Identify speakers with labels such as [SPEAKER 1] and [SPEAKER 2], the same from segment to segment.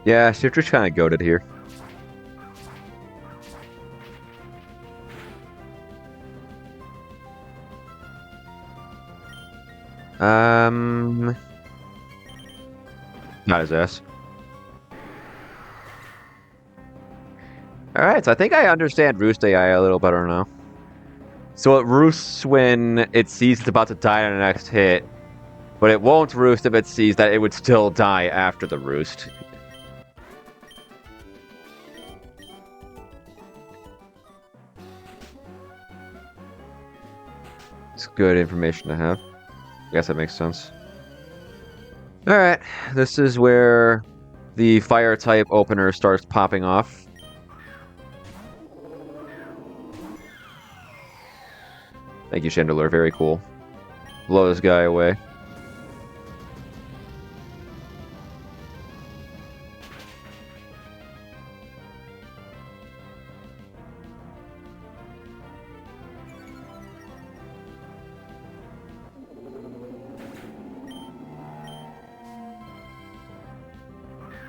[SPEAKER 1] Yeah, so you're just kind of goated here. Not his ass. Alright, so I think I understand Roost AI a little better now. So it roosts when it sees it's about to die on the next hit, but it won't roost if it sees that it would still die after the roost. It's good information to have. I guess that makes sense. Alright, this is where the fire type opener starts popping off. Thank you, Chandelier. Very cool. Blow this guy away.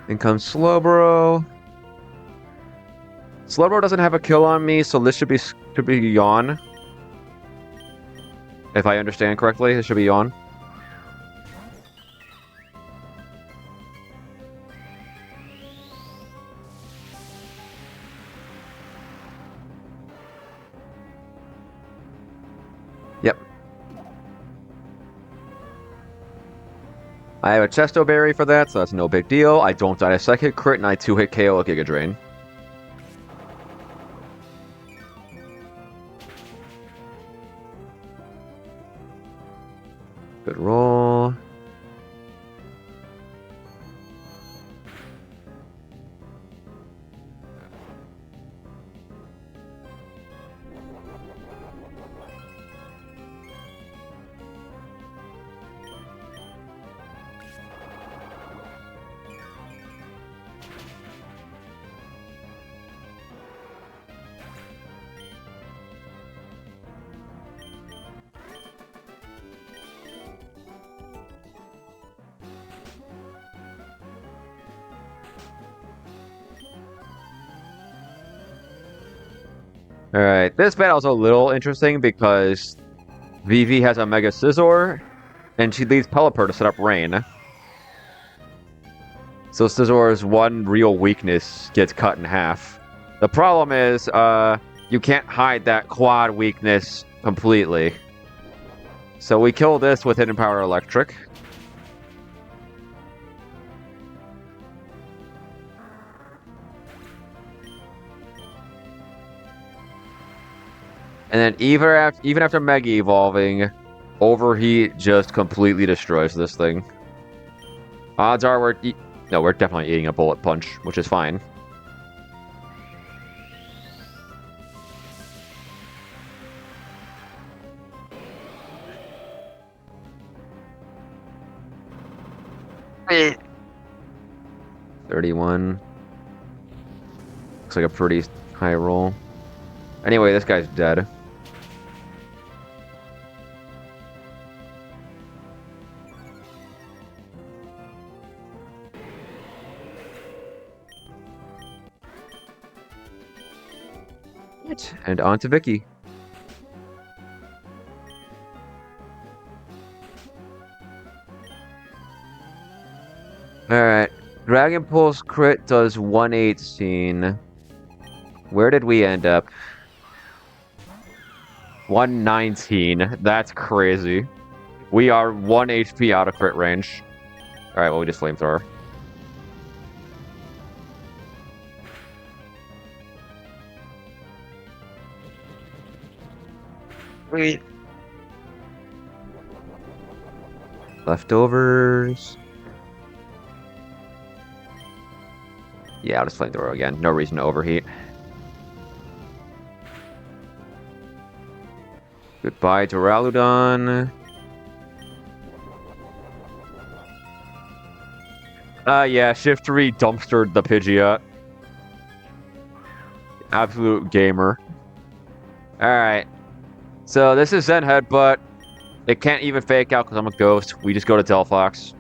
[SPEAKER 1] In comes Slowbro. Slowbro doesn't have a kill on me, so this should be Yawn. If I understand correctly, this should be Yawn. Yep. I have a Chesto Berry for that, so that's no big deal. I don't die a second crit, and I 2-hit KO a Giga Drain. Good roll. Alright, this battle's a little interesting because Vivi has a Mega Scizor, and she leaves Pelipper to set up Rain. So Scizor's one real weakness gets cut in half. The problem is, you can't hide that quad weakness completely. So we kill this with Hidden Power Electric. And then even after Mega Evolving, Overheat just completely destroys this thing. Odds are we're definitely eating a Bullet Punch, which is fine. Eh. 31. Looks like a pretty high roll. Anyway, this guy's dead. And on to Vicky. Alright. Dragon Pulse crit does 118. Where did we end up? 119. That's crazy. We are 1 HP out of crit range. Alright, well, we just Flamethrower. Wait. Leftovers. Yeah, I'll just Flamethrower again. No reason to overheat. Goodbye to Raludon. Yeah, Shift 3 dumpstered the Pidgeot. Absolute gamer. Alright. So this is Zen Headbutt. It can't even fake out because I'm a ghost. We just go to Delphox.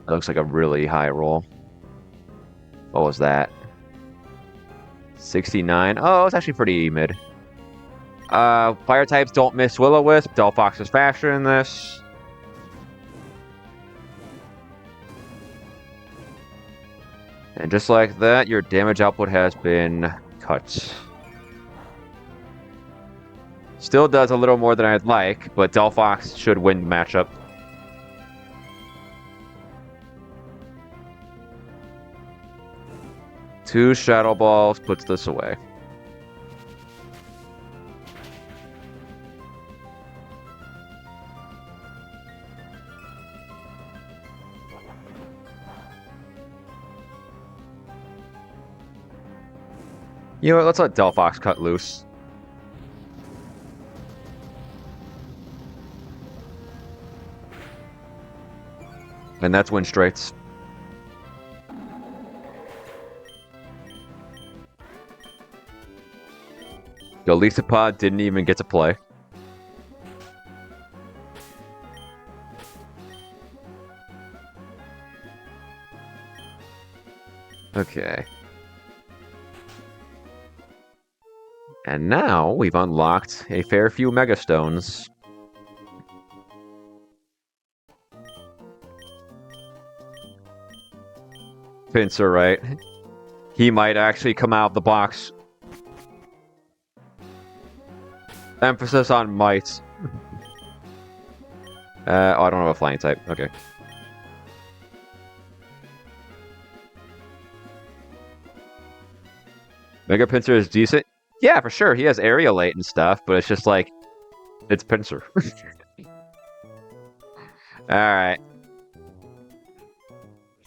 [SPEAKER 1] That looks like a really high roll. What was that? 69. Oh, it's actually pretty mid. Fire types don't miss Will-O-Wisp. Delphox is faster than this. And just like that, your damage output has been cut. Still does a little more than I'd like, but Delphox should win the matchup. Two Shadow Balls puts this away. You know what, let's let Delphox cut loose. And that's Winstrates. The Lisapod didn't even get to play. Okay. And now we've unlocked a fair few Megastones. Pinsir, right? He might actually come out of the box. Emphasis on might. Oh, I don't have a flying type. Okay. Mega Pinsir is decent. Yeah, for sure. He has Aerialate and stuff, but it's just like, it's Pinsir. Alright.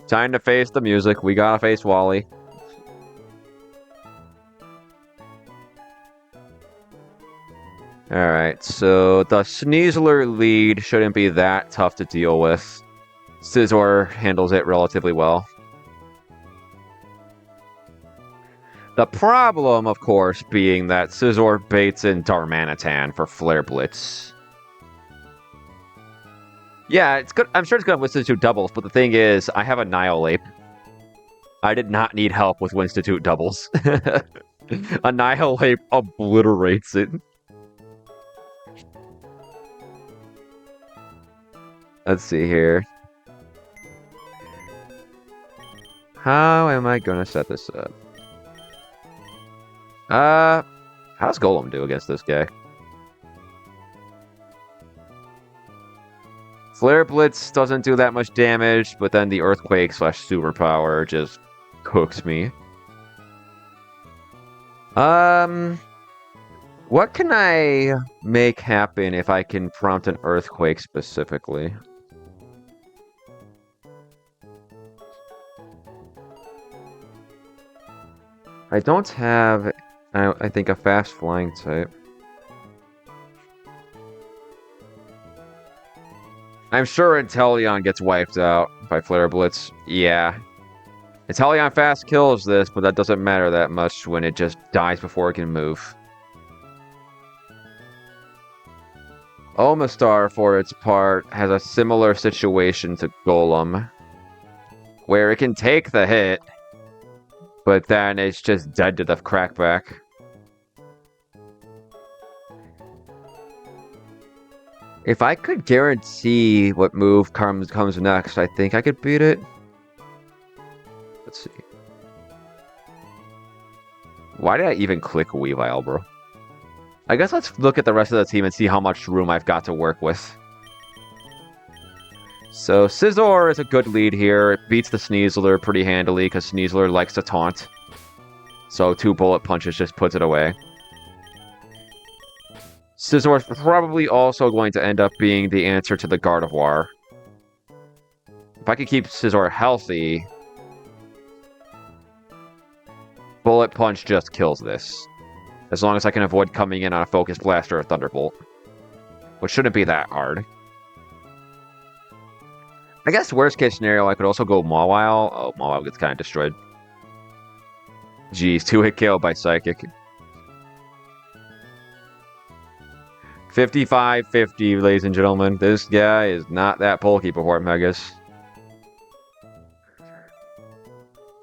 [SPEAKER 1] Time to face the music. We gotta face Wally. Alright, so the Sneasler lead shouldn't be that tough to deal with. Scizor handles it relatively well. The problem, of course, being that Scizor baits in Darmanitan for Flare Blitz. Yeah, it's good. I'm sure it's going to Winstitute doubles, but the thing is, I have Annihilate. I did not need help with Winstitute doubles. Annihilate obliterates it. Let's see here. How am I going to set this up? How does Golem do against this guy? Flare Blitz doesn't do that much damage, but then the Earthquake / Superpower just cooks me. What can I make happen if I can prompt an Earthquake specifically? I don't have, I think, a fast flying type. I'm sure Inteleon gets wiped out by Flare Blitz. Yeah. Inteleon fast kills this, but that doesn't matter that much when it just dies before it can move. Omastar, for its part, has a similar situation to Golem, where it can take the hit, but then it's just dead to the crackback. If I could guarantee what move comes next, I think I could beat it. Let's see. Why did I even click Weavile, bro? I guess let's look at the rest of the team and see how much room I've got to work with. So, Scizor is a good lead here. It beats the Sneasler pretty handily because Sneasler likes to taunt. So 2 bullet punches just puts it away. Scizor is probably also going to end up being the answer to the Gardevoir. If I could keep Scizor healthy, Bullet Punch just kills this. As long as I can avoid coming in on a Focus Blast or a Thunderbolt. Which shouldn't be that hard. I guess worst case scenario, I could also go Mawile. Oh, Mawile gets kind of destroyed. Jeez, 2-hit KO by Psychic. 55-50, ladies and gentlemen. This guy is not that bulky before Megas.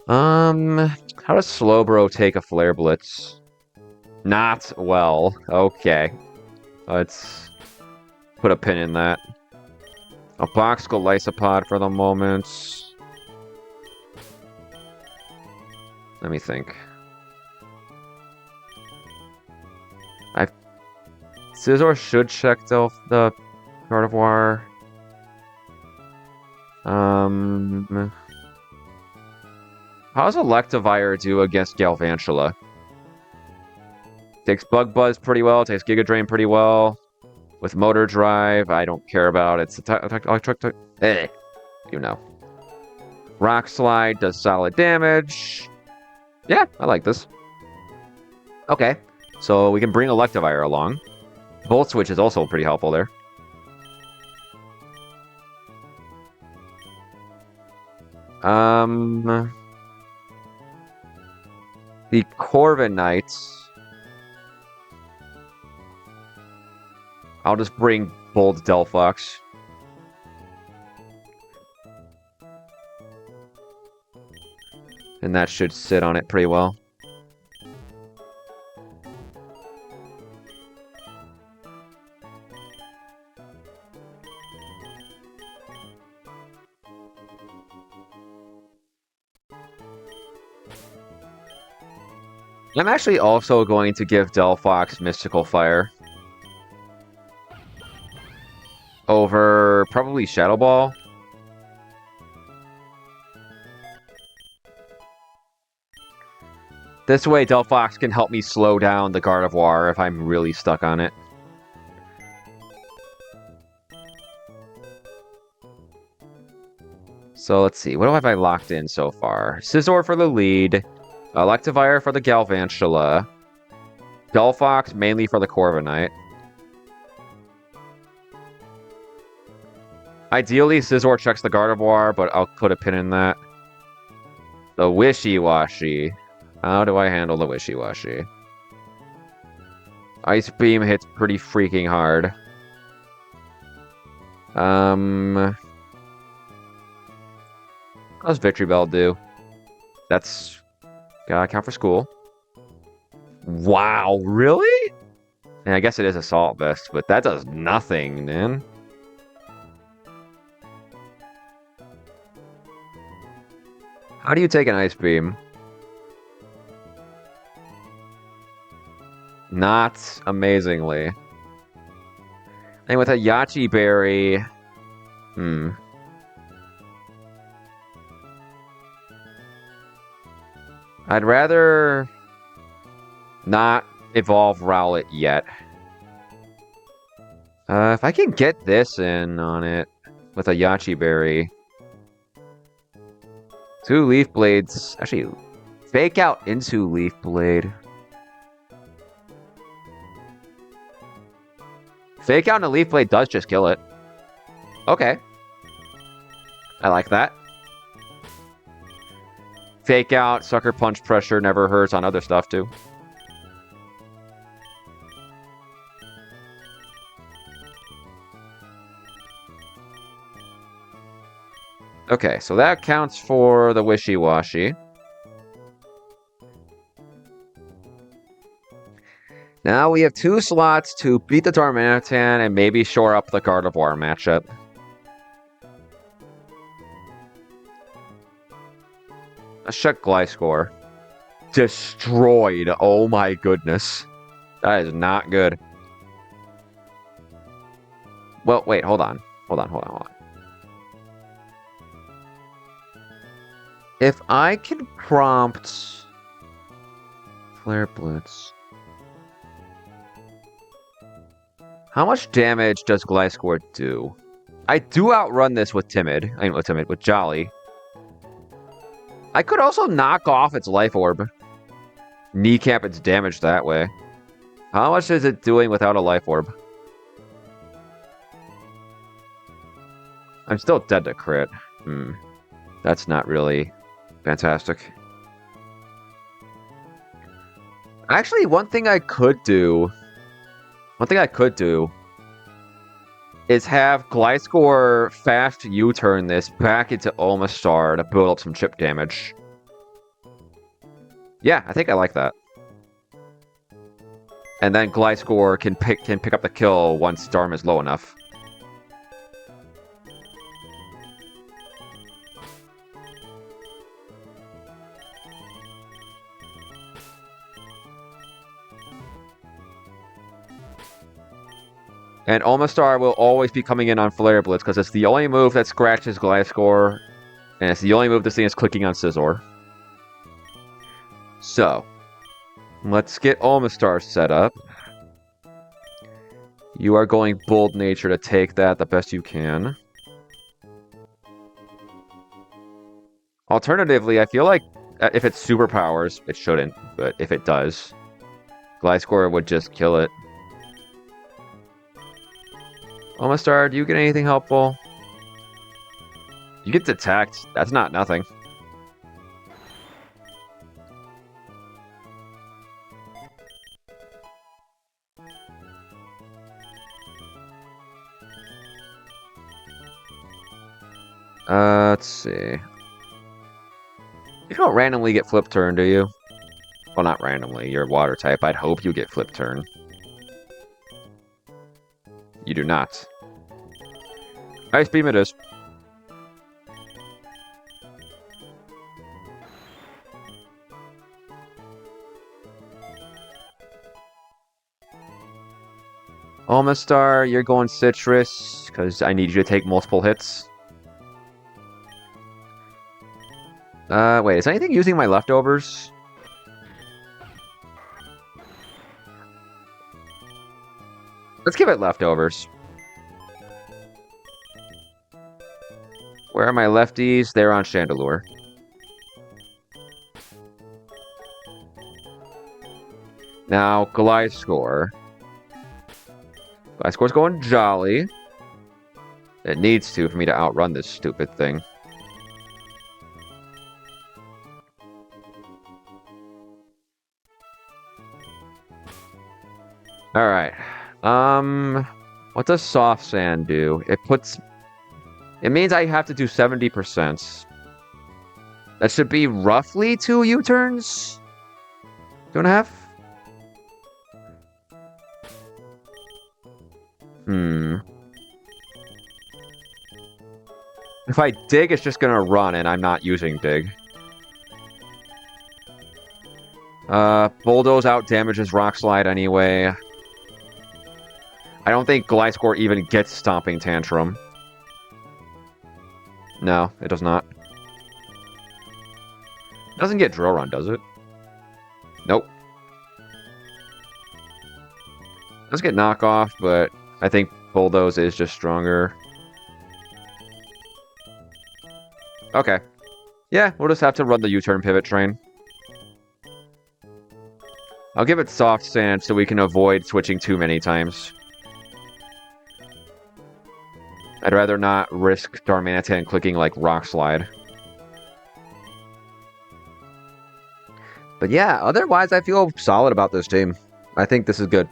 [SPEAKER 1] How does Slowbro take a Flare Blitz? Not well. Okay. Let's put a pin in that. I'll box Golisopod for the moment. Let me think. Scizor should check the Gardevoir. How does Electivire do against Galvantula? Takes Bug Buzz pretty well, takes Giga Drain pretty well. With Motor Drive, I don't care about it. It's you know. Rock Slide does solid damage. Yeah, I like this. Okay, so we can bring Electivire along. Volt Switch is also pretty helpful there. The Corvin Knights. I'll just bring Bold Delphox. And that should sit on it pretty well. I'm actually also going to give Delphox Mystical Fire. Over probably Shadow Ball. This way Delphox can help me slow down the Gardevoir if I'm really stuck on it. So let's see, what have I locked in so far? Scizor for the lead. Electivire for the Galvantula. Delphox mainly for the Corviknight. Ideally, Scizor checks the Gardevoir, but I'll put a pin in that. The Wishy-Washy. How do I handle the Wishy-Washy? Ice Beam hits pretty freaking hard. How's Victory Bell do? That's... gotta count for school. Wow, really? And I guess it is Assault Vest, but that does nothing, man. How do you take an Ice Beam? Not amazingly. And with a Yachi Berry... I'd rather not evolve Rowlet yet. If I can get this in on it with a Yachi Berry... 2 Leaf Blades. Actually, Fake Out into Leaf Blade. Fake Out in a Leaf Blade does just kill it. Okay. I like that. Fake Out, Sucker Punch Pressure never hurts on other stuff, too. Okay, so that counts for the Wishy-Washy. Now we have 2 slots to beat the Darmanitan and maybe shore up the Gardevoir matchup. Let's check Gliscor. Destroyed. Oh my goodness. That is not good. Well, wait, hold on. Hold on. If I can prompt Flare Blitz... How much damage does Gliscor do? I do outrun this with with Jolly. I could also knock off its Life Orb. Kneecap its damage that way. How much is it doing without a Life Orb? I'm still dead to crit. That's not really fantastic. Actually, one thing I could do is have Gliscor fast U-turn this back into Omastar to build up some chip damage. Yeah, I think I like that. And then Gliscor can pick up the kill once Darm is low enough. And Omastar will always be coming in on Flare Blitz because it's the only move that scratches Gliscor, and it's the only move this thing is clicking on Scizor. So, let's get Omastar set up. You are going Bold Nature to take that the best you can. Alternatively, I feel like if it superpowers, it shouldn't, but if it does, Gliscor would just kill it. Omastar, do you get anything helpful? You get detect. That's not nothing. Let's see. You don't randomly get flip turn, do you? Well, not randomly. You're water type. I'd hope you get flip turn. You do not. Ice beam it is. Almastar, you're going citrus, because I need you to take multiple hits. Wait, is anything using my leftovers? Let's give it leftovers. Where are my lefties? They're on Chandelure. Now, Gliscor. Gliscor's going Jolly. It needs to for me to outrun this stupid thing. Alright. What does Soft Sand do? It means I have to do 70%. That should be roughly 2 U-turns? 2.5? If I dig, it's just gonna run, and I'm not using dig. Bulldoze out damages Rock Slide anyway. I don't think Gliscor even gets Stomping Tantrum. No, it does not. It doesn't get Drill Run, does it? Nope. It does get Knockoff, but I think Bulldoze is just stronger. Okay. Yeah, we'll just have to run the U-turn pivot train. I'll give it Soft Sand so we can avoid switching too many times. I'd rather not risk Darmanitan clicking like Rock Slide. But yeah, otherwise I feel solid about this team. I think this is good.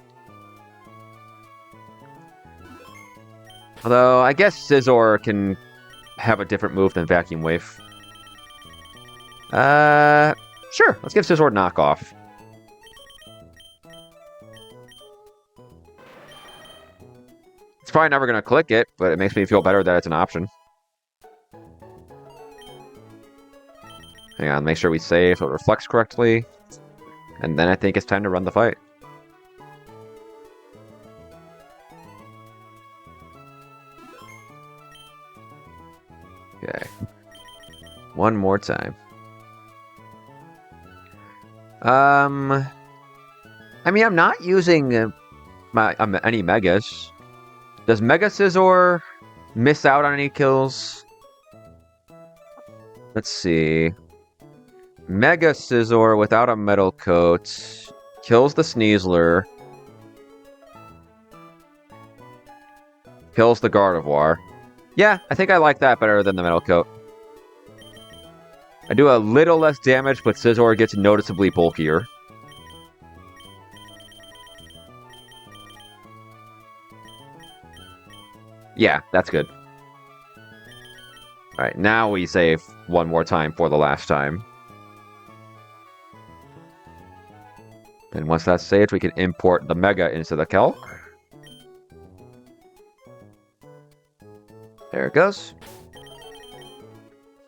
[SPEAKER 1] Although, I guess Scizor can have a different move than Vacuum Wave. Sure, let's give Scizor Knockoff. It's probably never going to click it, but it makes me feel better that it's an option. Hang on, make sure we save so it reflects correctly. And then I think it's time to run the fight. Okay. One more time. I mean, I'm not using any Megas. Does Mega Scizor miss out on any kills? Let's see. Mega Scizor without a Metal Coat kills the Sneasler. Kills the Gardevoir. Yeah, I think I like that better than the Metal Coat. I do a little less damage, but Scizor gets noticeably bulkier. Yeah, that's good. Alright, now we save one more time for the last time. And once that's saved, we can import the Mega into the Calc. There it goes.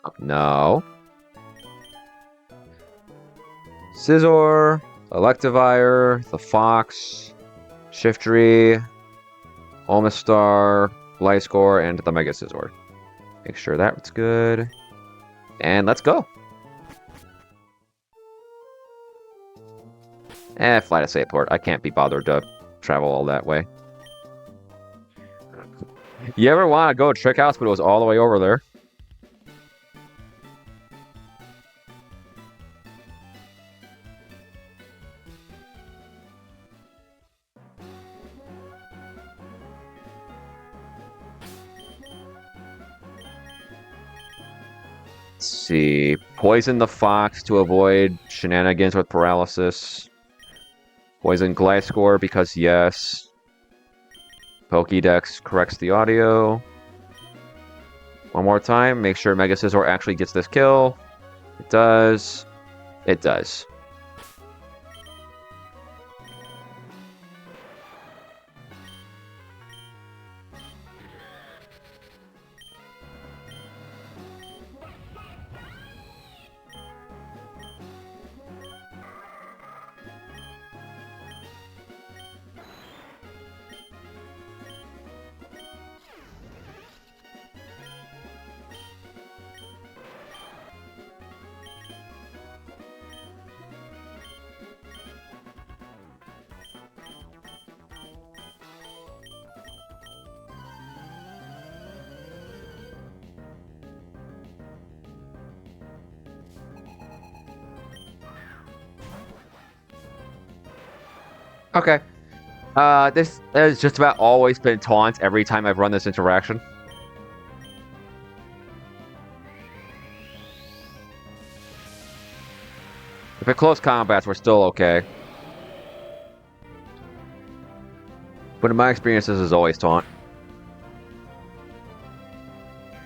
[SPEAKER 1] Oh, no. Scizor, Electivire, the Fox, Shiftry, Omastar, Gliscor, and the Mega Scizor. Make sure that's good. And let's go. Fly to Sateport. I can't be bothered to travel all that way. You ever want to go to Trick House, but it was all the way over there? Let's see. Poison the fox to avoid shenanigans with paralysis. Poison Gliscor because yes. Pokédex corrects the audio. One more time. Make sure Mega Scizor actually gets this kill. It does. It does. Okay. This has just about always been taunt every time I've run this interaction. If it close combats, we're still okay. But in my experience, this is always taunt.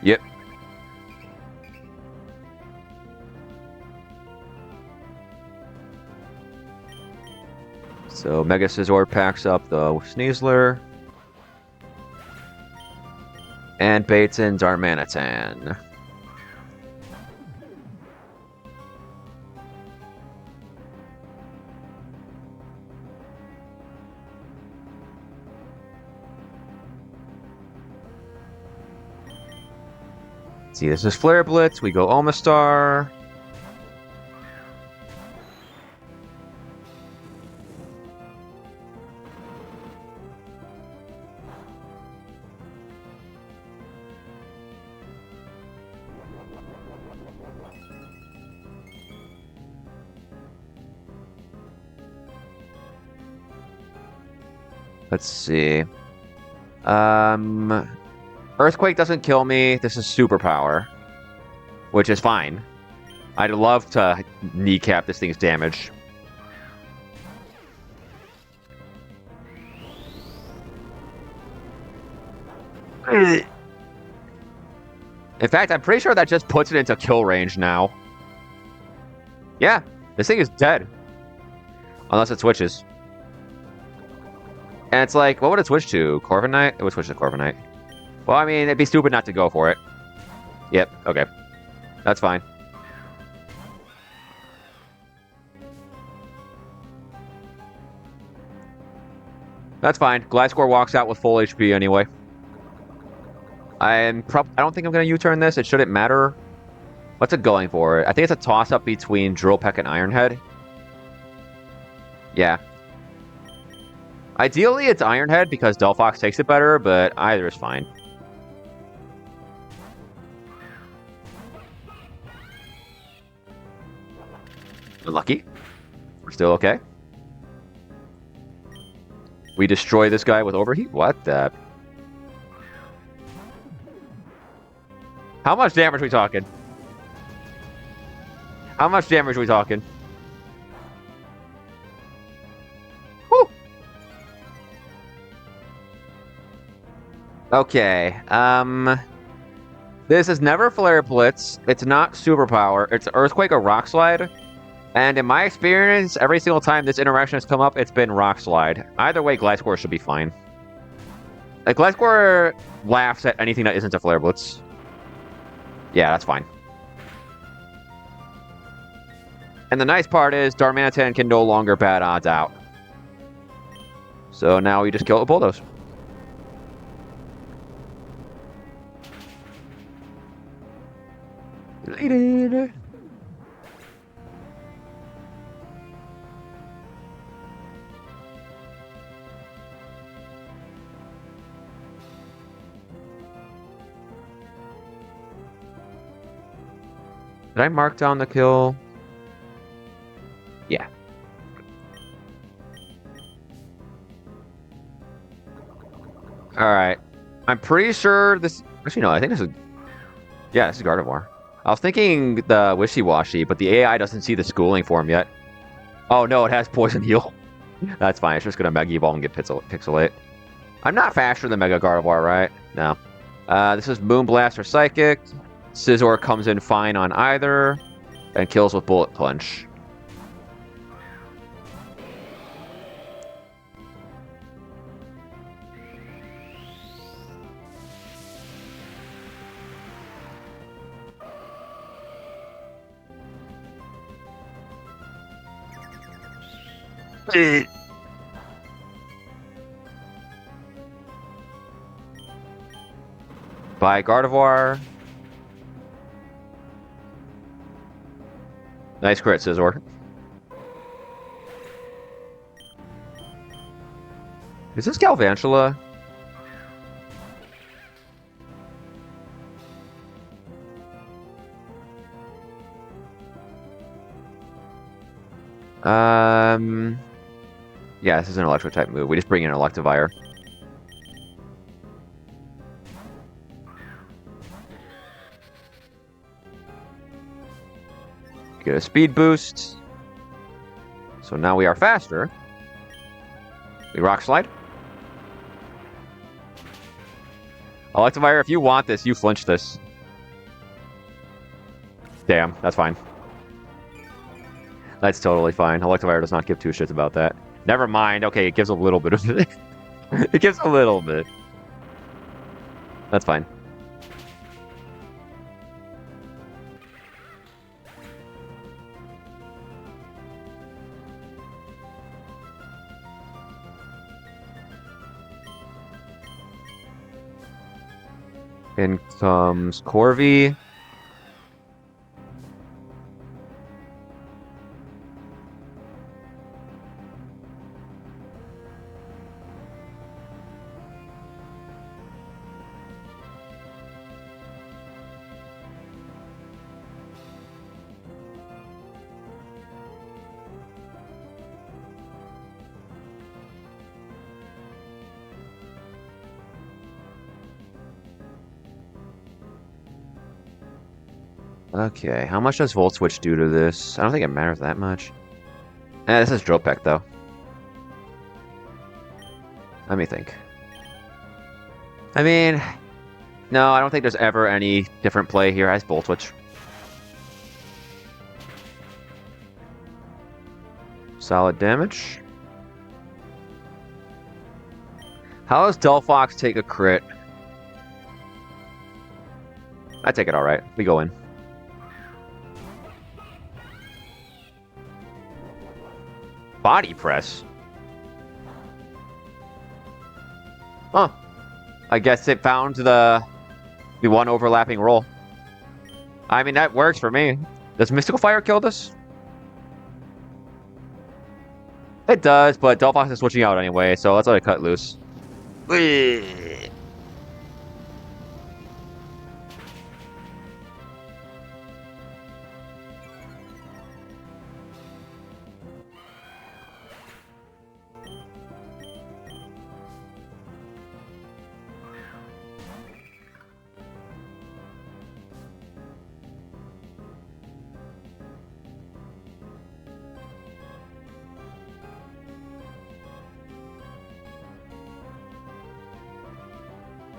[SPEAKER 1] Yep. So Mega Scizor packs up the Sneasler. And baits in Darmanitan. See, this is Flare Blitz. We go Omastar. Let's see. Earthquake doesn't kill me. This is superpower, which is fine. I'd love to kneecap this thing's damage. In fact, I'm pretty sure that just puts it into kill range now. Yeah, this thing is dead. Unless it switches. And it's like, what would it switch to? Corviknight? It would switch to Corviknight. Well, I mean, it'd be stupid not to go for it. Yep, okay. That's fine. That's fine. Gliscor walks out with full HP anyway. I don't think I'm going to U-turn this. It shouldn't matter. What's it going for? I think it's a toss-up between Drill Peck and Ironhead. Yeah. Ideally, it's Ironhead because Delphox takes it better, but either is fine. Lucky. We're still okay. We destroy this guy with Overheat? What the... How much damage are we talking? How much damage are we talking? Whew. Okay, this is never Flare Blitz. It's not Superpower. It's Earthquake or Rock Slide. And in my experience, every single time this interaction has come up, it's been Rock Slide. Either way, Gliscor should be fine. Like, Gliscor laughs at anything that isn't a Flare Blitz. Yeah, that's fine. And the nice part is, Darmanitan can no longer bad odds out. So now we just kill it with Bulldoze. Deleted. Did I mark down the kill? Yeah. Alright. I'm pretty sure this... Actually, no, I think this is... Yeah, this is Gardevoir. I was thinking the wishy-washy, but the AI doesn't see the schooling form yet. Oh no, it has poison heal. That's fine. It's just gonna Mega Evolve and get Pixelate. I'm not faster than Mega Gardevoir, right? No. This is Moonblast or Psychic. Scizor comes in fine on either, and kills with Bullet Punch. By Gardevoir. Nice crit, Scizor. Is this Galvantula? Yeah, this is an electric type move. We just bring in an Electivire. Get a speed boost. So now we are faster. We Rock Slide. Electivire, if you want this, you flinch this. Damn, that's fine. That's totally fine. Electivire does not give two shits about that. Never mind. Okay, it gives a little bit of it. It gives a little bit. That's fine. In comes Corvi. Okay, how much does Volt Switch do to this? I don't think it matters that much. This is Drill Peck, though. Let me think. I mean, no, I don't think there's ever any different play here as Volt Switch. Solid damage. How does Delphox take a crit? I take it alright. We go in. Body press? Huh. I guess it found the one overlapping roll. I mean, that works for me. Does Mystical Fire kill this? It does, but Delphox is switching out anyway, so let's let it cut loose.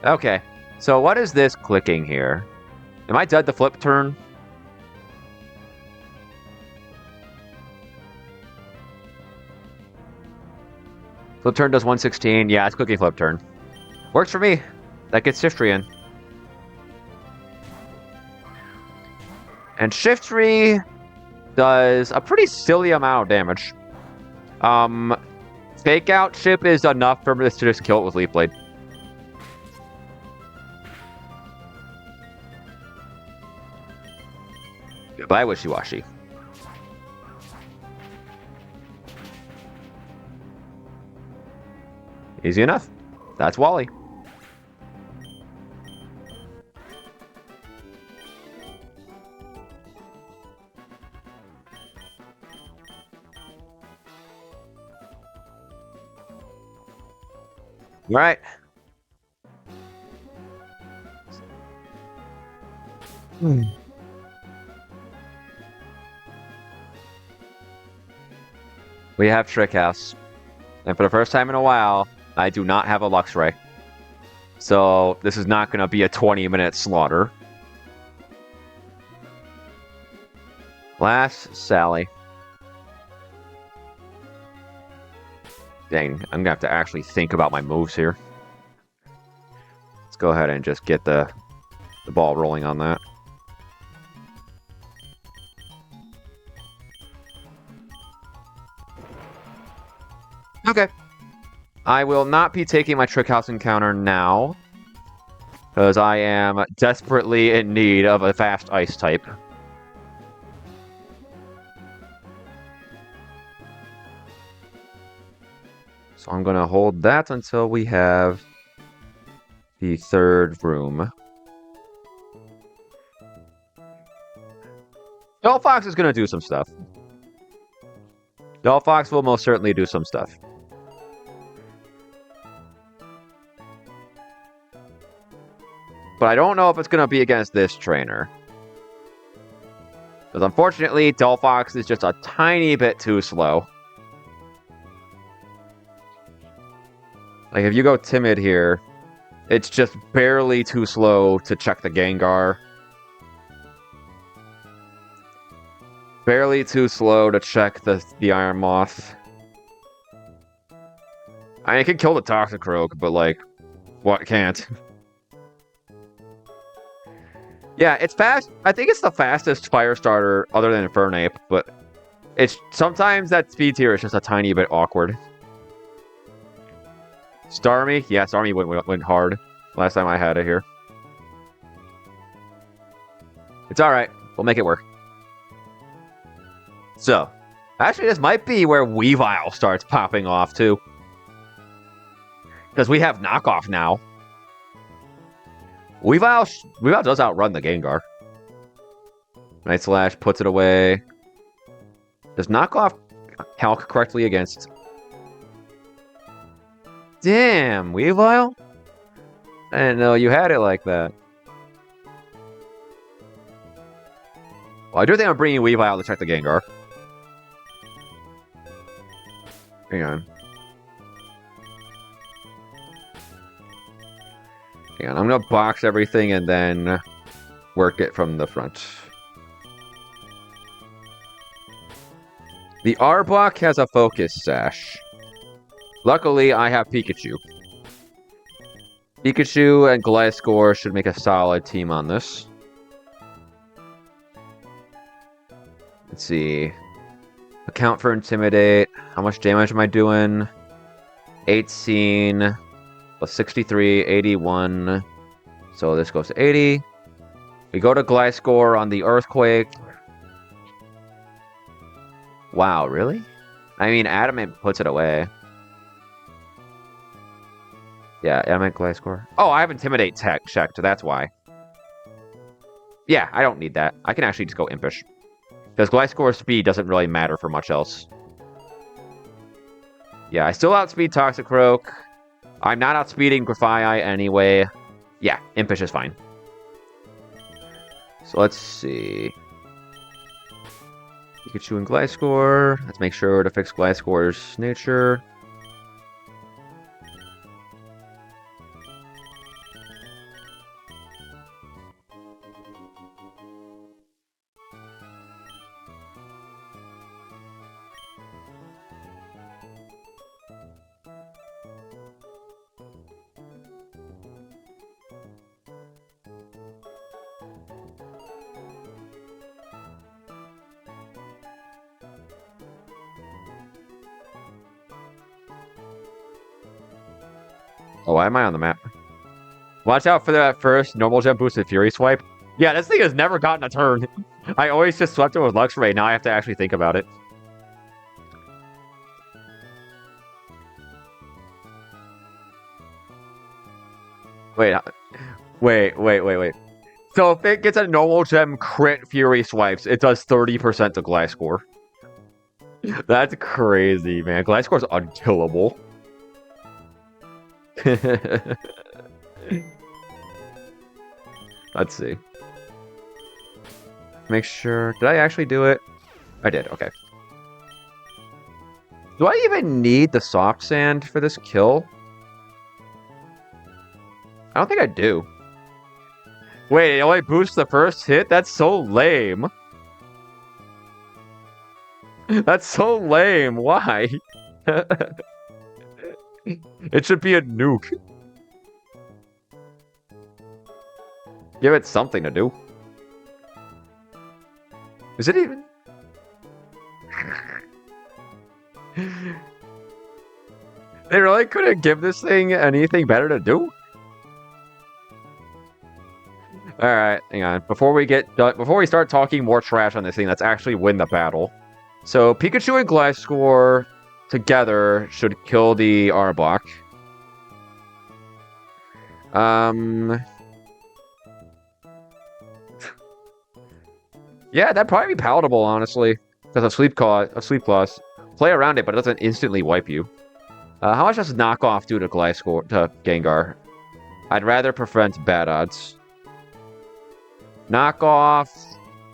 [SPEAKER 1] Okay, so what is this clicking here? Am I dead to flip turn? Flip turn does 116. Yeah, it's clicking flip turn. Works for me. That gets Shiftry in. And Shiftry does a pretty silly amount of damage. Fake Out Chip is enough for this to just kill it with Leaf Blade. Goodbye, Wishy-Washy. Easy enough. That's Wally. All right. We have Trick House. And for the first time in a while, I do not have a Luxray. So this is not going to be a 20-minute slaughter. Last Sally. Dang, I'm going to have to actually think about my moves here. Let's go ahead and just get the ball rolling on that. Okay. I will not be taking my Trick House encounter now, because I am desperately in need of a fast ice type. So I'm going to hold that until we have the third room. Delphox is going to do some stuff. Delphox will most certainly do some stuff. But I don't know if it's going to be against this trainer. Because unfortunately, Delphox is just a tiny bit too slow. Like, if you go Timid here, it's just barely too slow to check the Gengar. Barely too slow to check the Iron Moth. I mean, it can kill the Toxicroak, but, like, what can't? Yeah, it's fast. I think it's the fastest fire starter other than Infernape, but it's sometimes that speed tier is just a tiny bit awkward. Starmie? Yeah, Starmie went hard last time I had it here. It's alright. We'll make it work. So, actually, this might be where Weavile starts popping off, too. Because we have knockoff now. Weavile does outrun the Gengar. Night Slash puts it away. Does knockoff calc correctly against... Damn, Weavile? I didn't know you had it like that. Well, I do think I'm bringing Weavile to check the Gengar. Hang on. Hang on, I'm gonna box everything and then work it from the front. The Arbok has a Focus Sash. Luckily, I have Pikachu. Pikachu and Gliscor should make a solid team on this. Let's see. Account for Intimidate. How much damage am I doing? 18 plus 63, 81. So this goes to 80. We go to Gliscor on the Earthquake. Wow, really? I mean, Adamant puts it away. Yeah, Adamant Gliscor. Oh, I have Intimidate tech checked, that's why. Yeah, I don't need that. I can actually just go Impish. Because Gliscor's speed doesn't really matter for much else. Yeah, I still outspeed Toxicroak. I'm not outspeeding Grafaiai anyway. Yeah, Impish is fine. So let's see. Pikachu and Gliscor. Let's make sure to fix Gliscor's nature. Oh, why am I on the map? Watch out for that first normal gem boosted Fury Swipe. Yeah, this thing has never gotten a turn. I always just swept it with Luxray. Now I have to actually think about it. Wait. So if it gets a normal gem crit Fury Swipes, it does 30% to Gliscor. That's crazy, man. Gliscor's unkillable. Let's see. Make sure. Did I actually do it? I did. Okay. Do I even need the soft sand for this kill? I don't think I do. Wait, it only boosts the first hit? That's so lame. That's so lame. Why? It should be a nuke. Give it something to do. Is it even? They really couldn't give this thing anything better to do? Alright, hang on. Before we start talking more trash on this thing, let's actually win the battle. So Pikachu and Gliscor together should kill the Arbok. Yeah, that'd probably be palatable, honestly. Because a sleep clause. Play around it, but it doesn't instantly wipe you. How much does knockoff do to Gengar? I'd rather prevent bad odds. Knockoff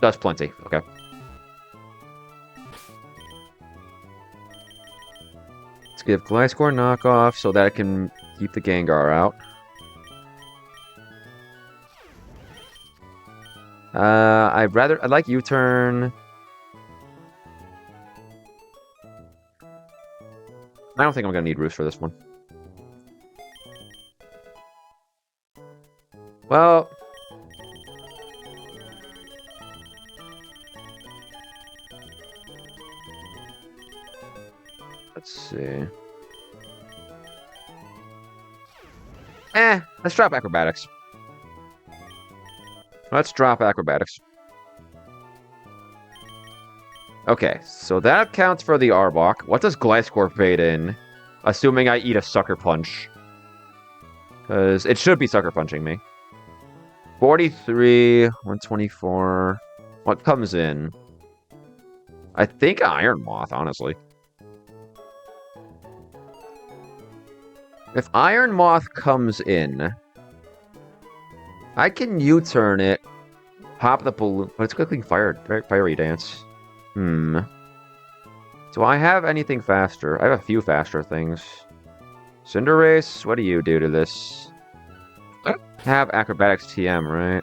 [SPEAKER 1] does plenty. Okay. Let's give Gliscor knockoff so that it can keep the Gengar out. I'd like U-turn. I don't think I'm gonna need Roost for this one. Well, let's see. Let's drop Acrobatics. Let's drop Acrobatics. Okay, so that counts for the Arbok. What does Gliscor fade in? Assuming I eat a Sucker Punch. Because it should be Sucker Punching me. 43, 124. What comes in? I think Iron Moth, honestly. If Iron Moth comes in, I can U-turn it, pop the balloon, but it's clicking Fiery Dance. Do I have anything faster? I have a few faster things. Cinderace, what do you do to this? Have Acrobatics TM, right?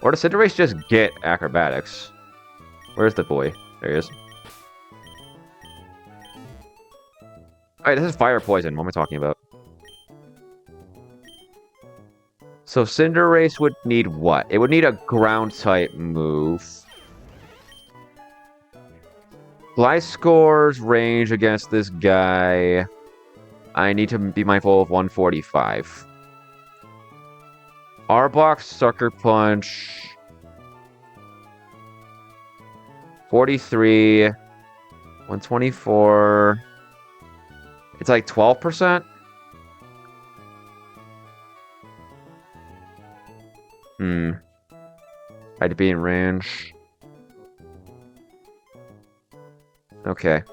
[SPEAKER 1] Or does Cinderace just get Acrobatics? Where's the boy? There he is. Alright, this is Fire Poison. What am I talking about? So Cinderace would need what? It would need a Ground-type move. Gliscor's range against this guy... I need to be mindful of 145. Arbok, Sucker Punch... 43... 124... It's like 12%? I'd be in range. Okay.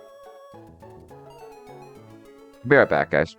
[SPEAKER 1] Be right back, guys.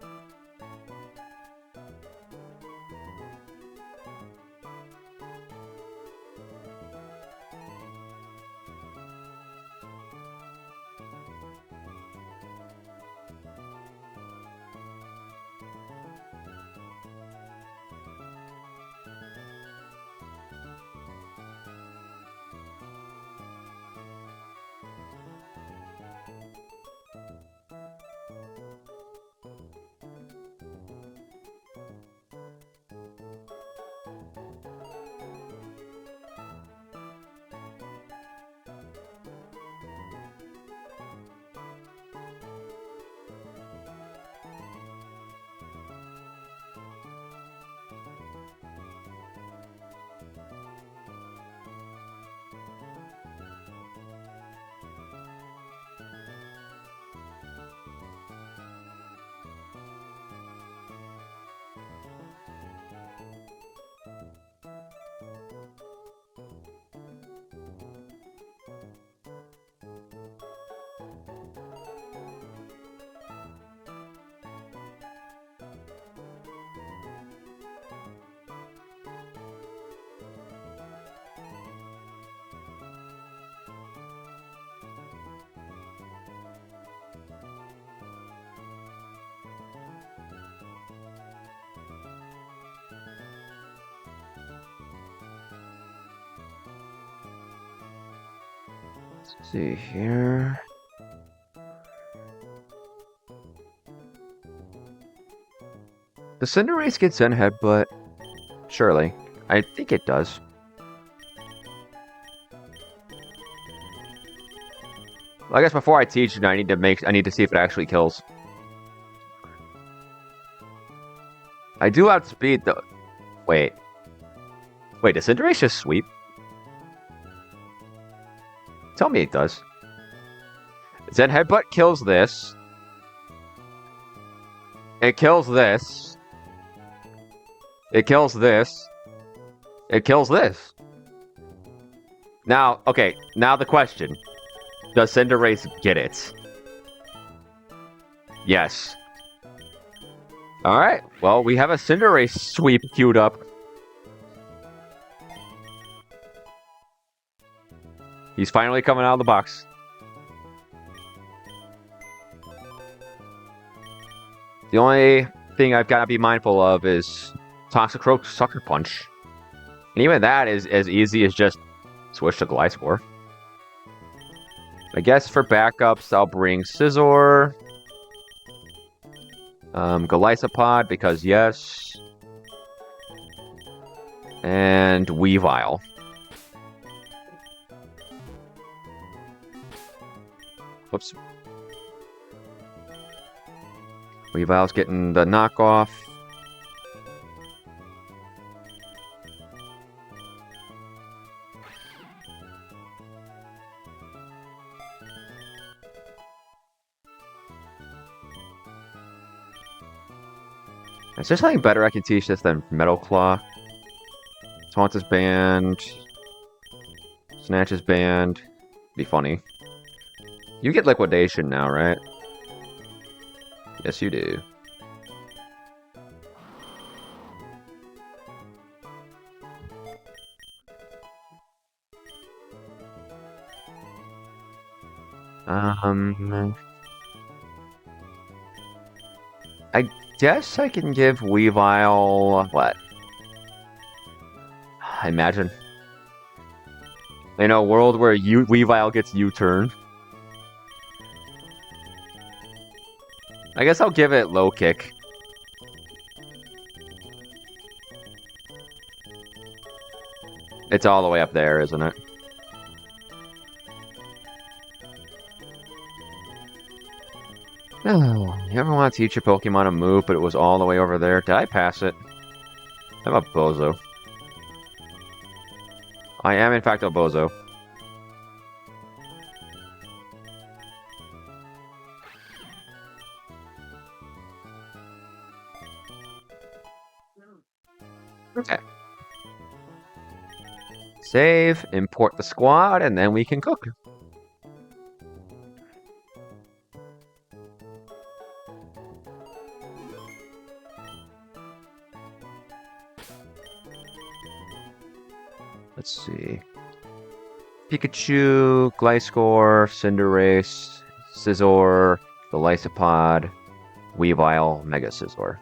[SPEAKER 1] Let's see here. The Cinderace gets in headbutt. Surely. I think it does. Well, I guess before I teach it, I need to see if it actually kills. I do outspeed though. Wait. Wait, does Cinderace just sweep? Tell me it does. Zen Headbutt kills this. It kills this. It kills this. It kills this. Now, okay, now the question. Does Cinderace get it? Yes. Alright, well, we have a Cinderace sweep queued up. He's finally coming out of the box. The only thing I've got to be mindful of is Toxicroak Sucker Punch. And even that is as easy as just switch to Gliscor. I guess for backups, I'll bring Scizor. Golisopod, because yes. And Weavile. Whoops. Weavile's getting the knockoff. Is there something better I can teach this than Metal Claw? Taunt is banned. Snatch is banned. Be funny. You get Liquidation now, right? Yes, you do. I guess I can give Weavile... what? I imagine. In a world where Weavile gets U-turned. I guess I'll give it Low Kick. It's all the way up there, isn't it? Oh, you ever want to teach your Pokemon a move, but it was all the way over there? Did I pass it? I'm a bozo. I am, in fact, a bozo. Okay. Save, import the squad, and then we can cook. Let's see. Pikachu, Gliscor, Cinderace, Scizor, Golisopod, Weavile, Mega Scizor.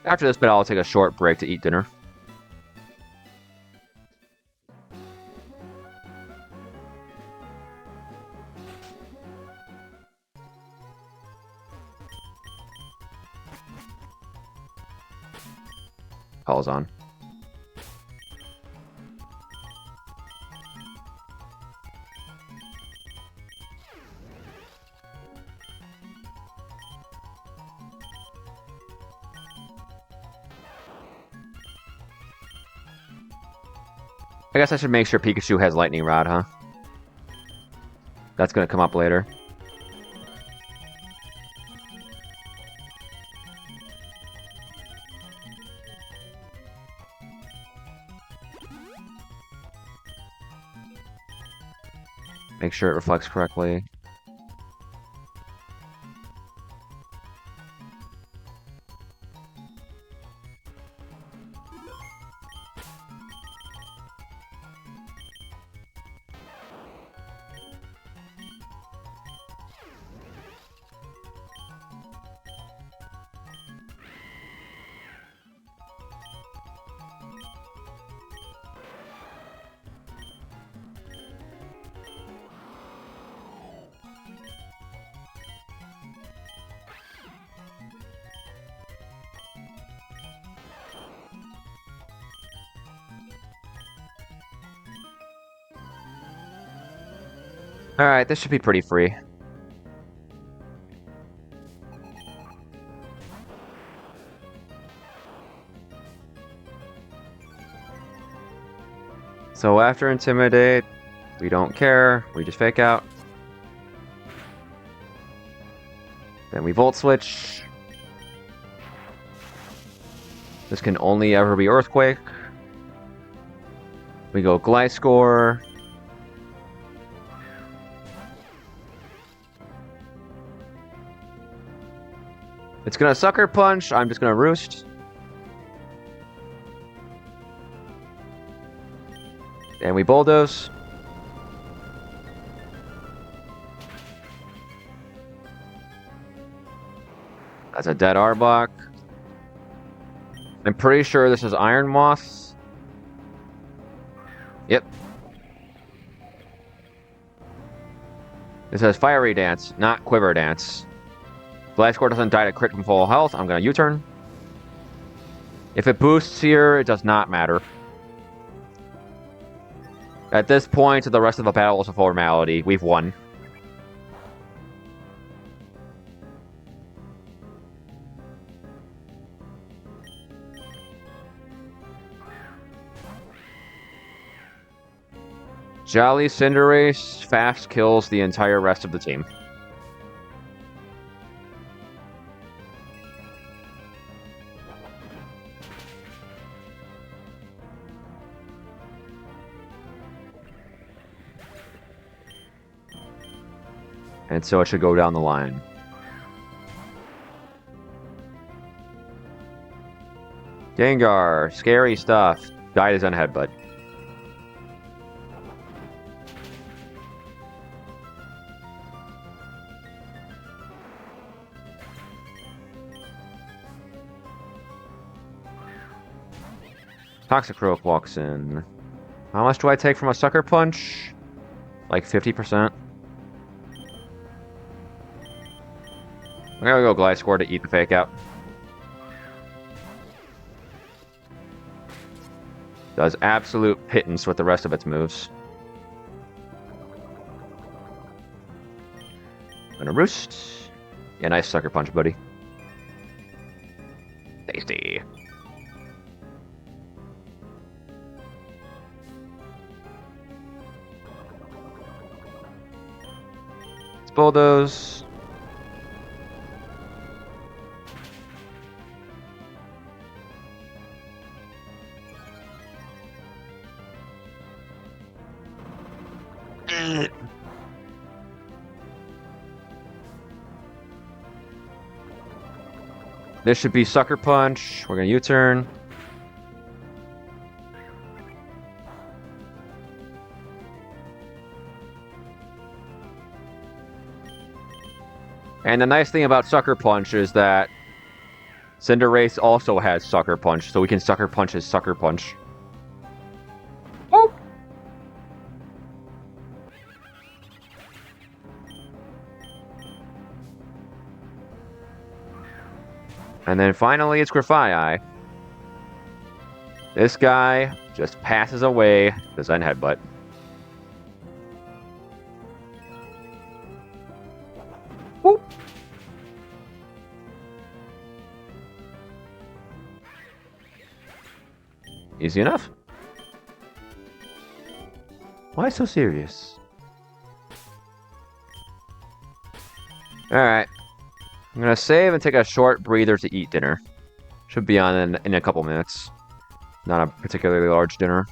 [SPEAKER 1] After this bit, I'll take a short break to eat dinner. Call's on. I guess I should make sure Pikachu has Lightning Rod, huh? That's gonna come up later. Make sure it reflects correctly. Alright, this should be pretty free. So after Intimidate, we don't care. We just fake out. Then we Volt Switch. This can only ever be Earthquake. We go Gliscor. It's gonna Sucker Punch. I'm just gonna Roost. And we Bulldoze. That's a dead Arbok. I'm pretty sure this is Iron Moth. Yep. It says Fiery Dance, not Quiver Dance. Gliscor doesn't die to crit from full health. I'm going to U-turn. If it boosts here, it does not matter. At this point, the rest of the battle is a formality. We've won. Jolly Cinderace fast kills the entire rest of the team. And so it should go down the line. Gengar, scary stuff. Died his own headbutt. Toxicroak walks in. How much do I take from a Sucker Punch? Like 50%. I'm gonna go Gliscor to eat the fake out. Does absolute pittance with the rest of its moves. Gonna Roost. Yeah, nice Sucker Punch, buddy. Tasty. It's Bulldoze. This should be Sucker Punch. We're going to U-turn. And the nice thing about Sucker Punch is that Cinderace also has Sucker Punch, so we can Sucker Punch his Sucker Punch. Oh! And then finally, it's Grafaiai. This guy just passes away the Zen Headbutt. Whoop. Easy enough. Why so serious? Alright. I'm gonna save and take a short breather to eat dinner. Should be on in a couple minutes. Not a particularly large dinner.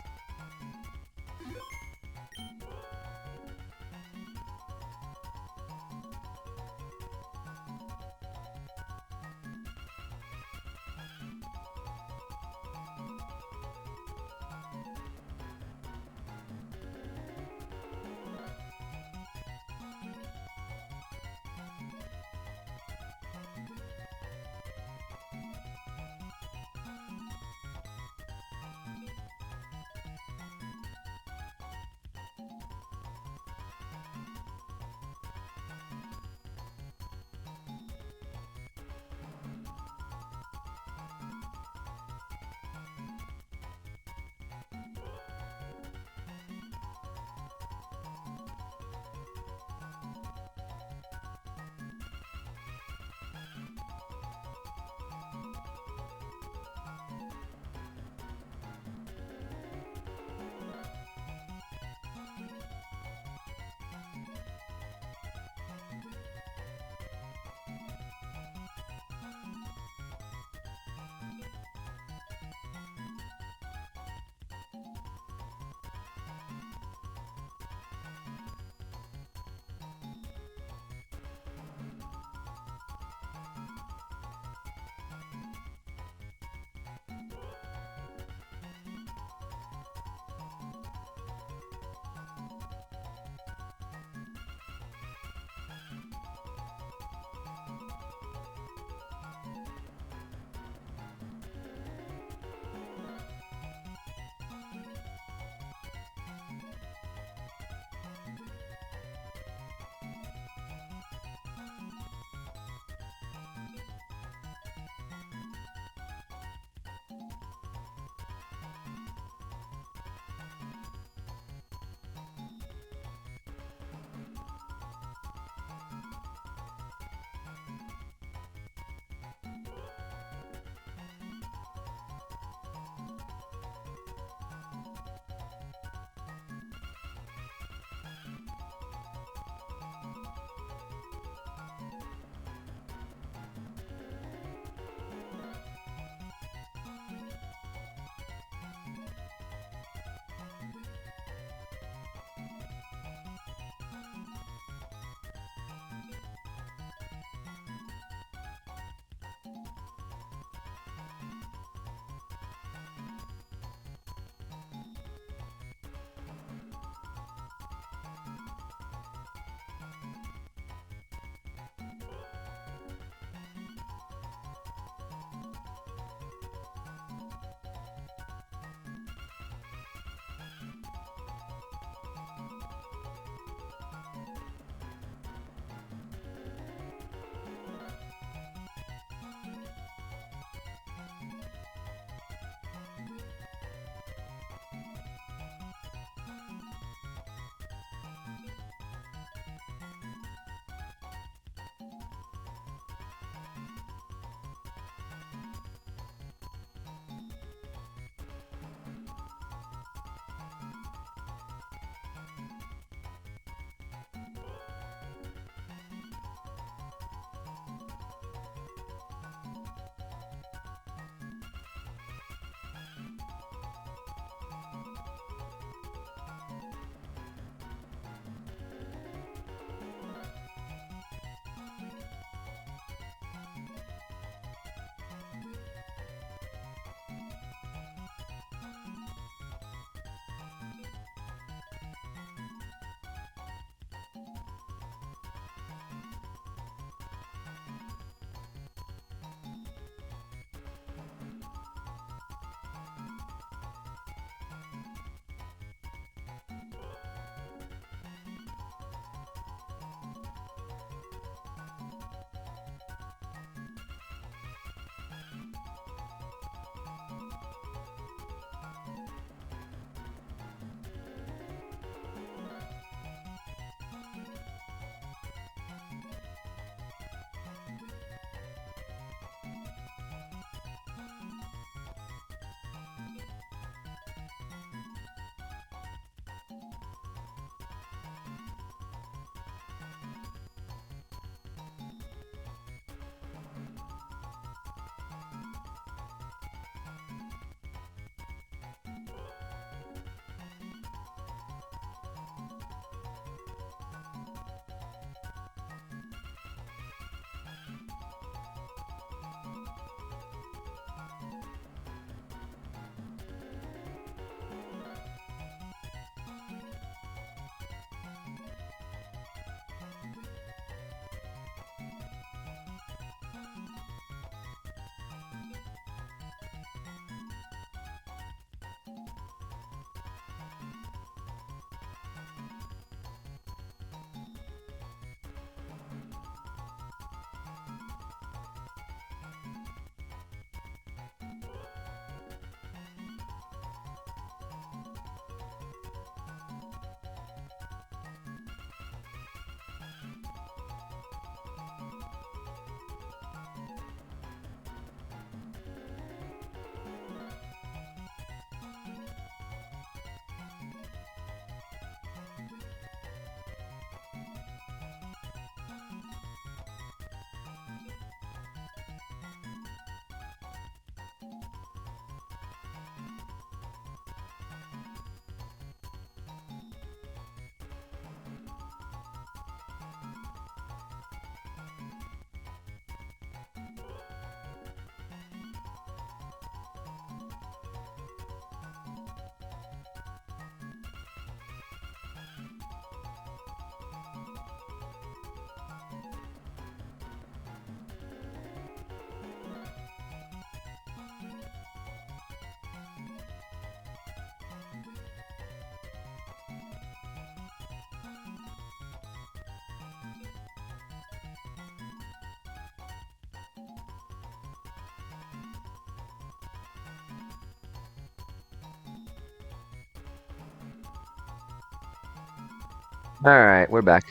[SPEAKER 1] Alright, we're back.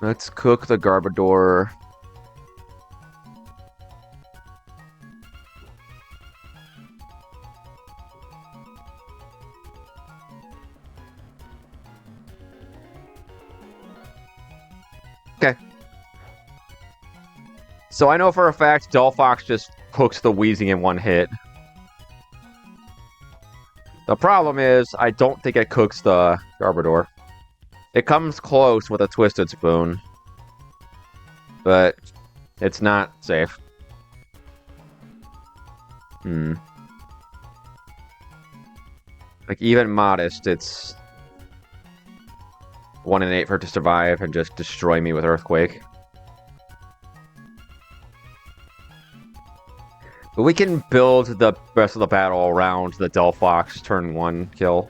[SPEAKER 1] Let's cook the Garbodor. Okay. So I know for a fact Delphox just cooks the Weezing in one hit. The problem is, I don't think it cooks the Garbodor. It comes close with a Twisted Spoon, but it's not safe. Like, even modest, it's 1 in 8 for it to survive and just destroy me with Earthquake. But we can build the rest of the battle around the Delphox turn 1 kill.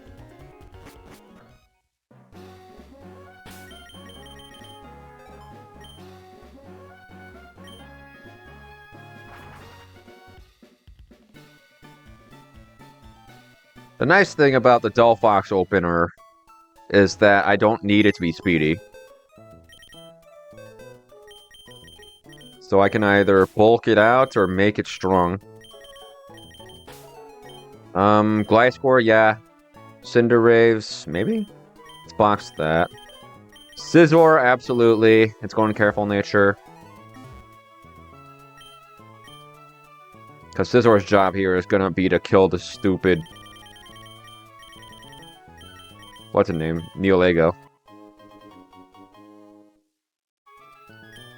[SPEAKER 1] The nice thing about the Delphox opener is that I don't need it to be speedy. So I can either bulk it out or make it strong. Gliscor, yeah. Cinderace, maybe? Let's box that. Scizor, absolutely. It's going Careful Nature. Because Scizor's job here is gonna be to kill the stupid... What's his name? Neolago.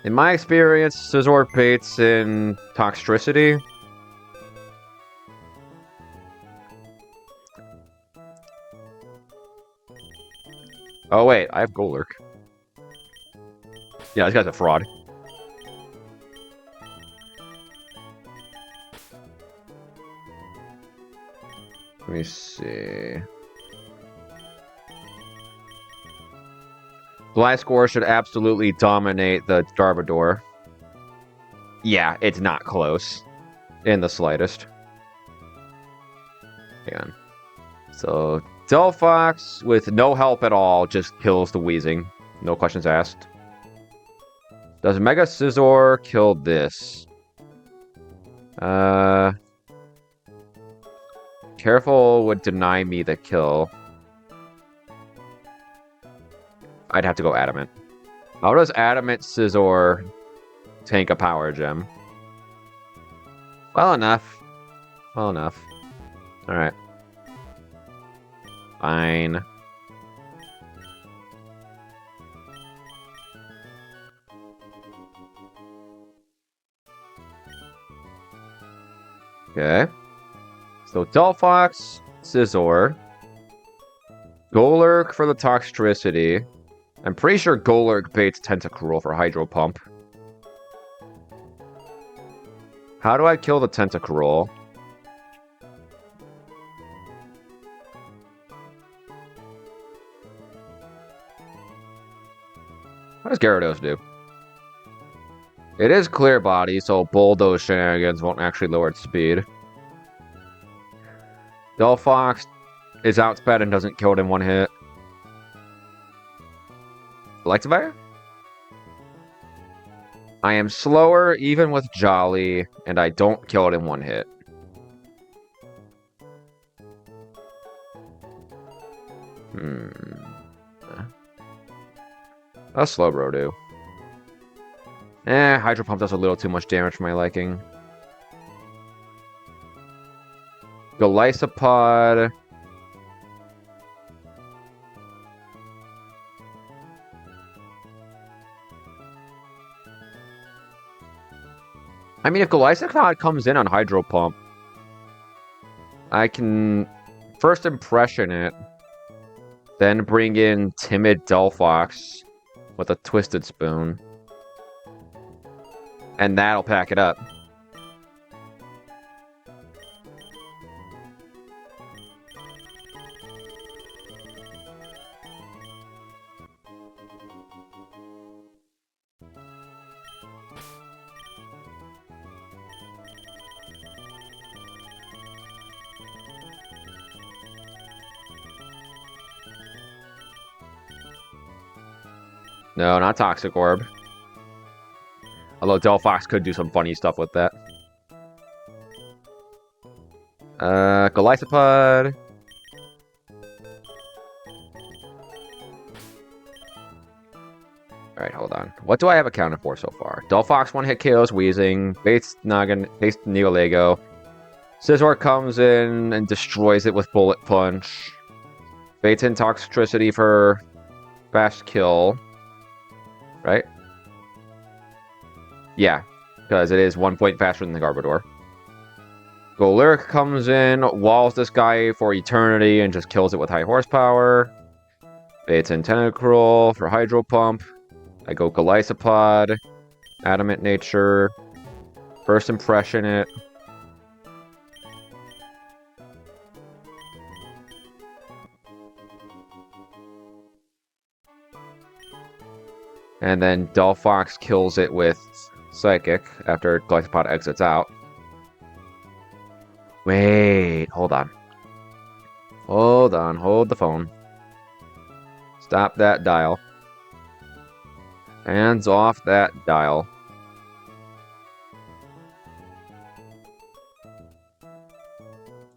[SPEAKER 1] In my experience, Scizor baits in Toxtricity. Oh wait, I have Golurk. Yeah, this guy's a fraud. Let me see. Gliscor should absolutely dominate the Garbodor. Yeah, it's not close. In the slightest. Hang on. So, Delphox, with no help at all, just kills the Weezing. No questions asked. Does Mega Scizor kill this? Careful would deny me the kill. I'd have to go Adamant. How does Adamant Scizor tank a Power Gem? Well enough. Well enough. Alright. Fine. Okay. So Delphox, Scizor. Golurk for the Toxtricity. I'm pretty sure Golurk baits Tentacruel for Hydro Pump. How do I kill the Tentacruel? What does Gyarados do? It is Clear Body, so Bulldoze shenanigans won't actually lower its speed. Delphox is outsped and doesn't kill it in one hit. Electivire? I am slower even with Jolly, and I don't kill it in one hit. A Slowbro do. Hydro Pump does a little too much damage for my liking. Golisopod. I mean, if Golisopod comes in on Hydro Pump, I can first impression it, then bring in Timid Delphox with a Twisted Spoon, and that'll pack it up. No, not Toxic Orb. Although Delphox could do some funny stuff with that. Golisopod. Alright, hold on. What do I have accounted for so far? Delphox one-hit KOs Wheezing. Bates Noggin. Bates Neolego. Scizor comes in and destroys it with Bullet Punch. Bates in Toxicity for fast kill. Right? Yeah, because it is 1 point faster than the Garbodor. Golurk comes in, walls this guy for eternity, and just kills it with high horsepower. Bates in Tentacruel for Hydro Pump. I go Golisopod, Adamant Nature, First Impression it. And then Delphox kills it with Psychic after Golisopod exits out. Wait, hold on. Hold on, hold the phone. Stop that dial. Hands off that dial.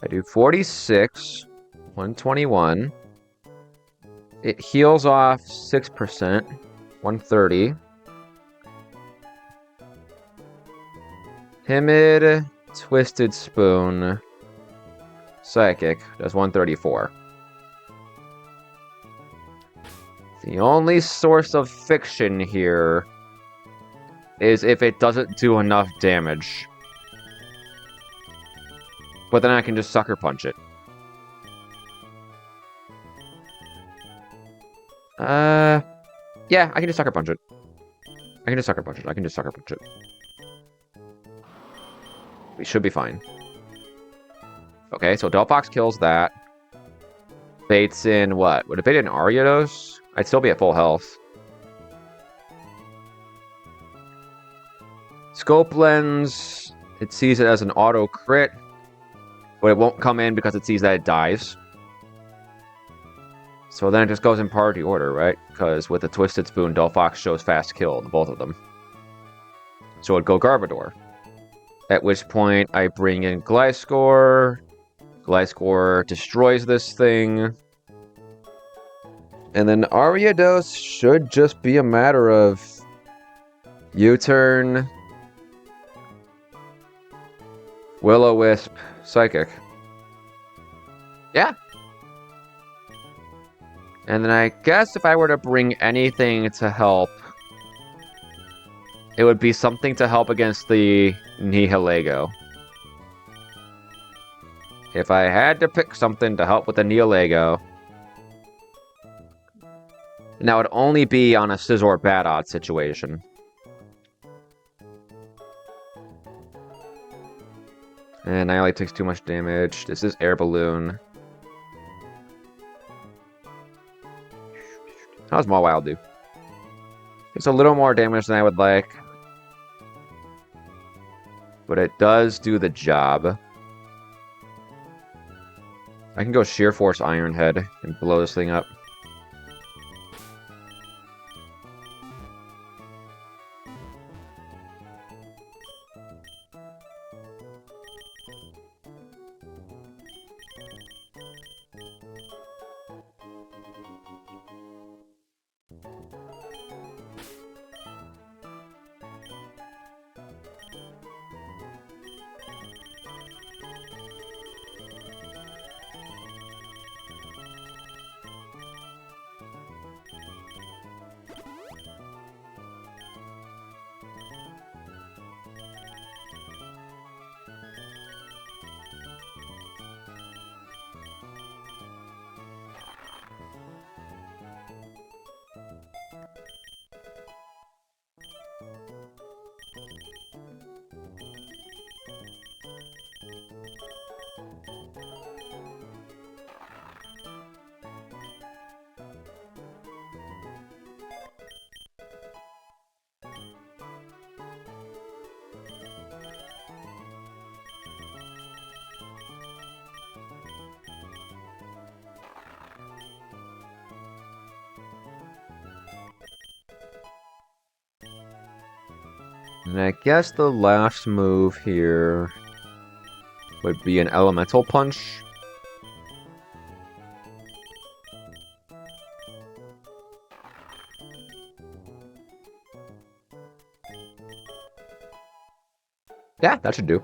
[SPEAKER 1] I do 46, 121. It heals off 6%, 130. Timid, Twisted Spoon, Psychic does 134. The only source of fiction here is if it doesn't do enough damage. But then I can just Sucker Punch it. Yeah, I can just Sucker Punch it. I can just Sucker Punch it. We should be fine. Okay, so Delphox kills that. Baits in what? Would it bait in Ariados? I'd still be at full health. Scope Lens, it sees it as an auto crit, but it won't come in because it sees that it dies. So then it just goes in priority order, right? Because with the Twisted Spoon, Delphox shows fast kill to both of them. So it'd go Garbodor. At which point I bring in Gliscor. Gliscor destroys this thing. And then Ariados should just be a matter of U-turn, Will-O-Wisp, Psychic. Yeah. And then I guess if I were to bring anything to help, it would be something to help against the Nihilego. If I had to pick something to help with the Nihilego, and that would only be on a Scizor Bad Odd situation. And Annihilate takes too much damage. This is Air Balloon. How does Mawile do? It's a little more damage than I would like. But it does do the job. I can go Sheer Force Iron Head and blow this thing up. And I guess the last move here would be an elemental punch. Yeah, that should do.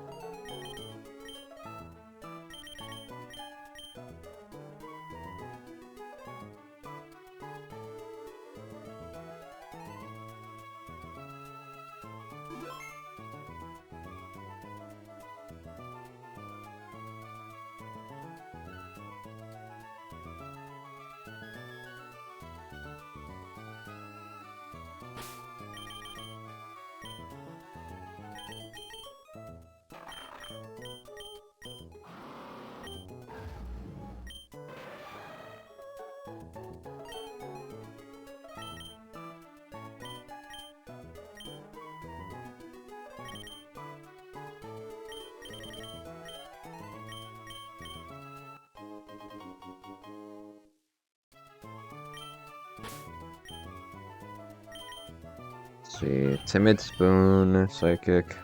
[SPEAKER 1] Let's see, Timid Spoon, Psychic,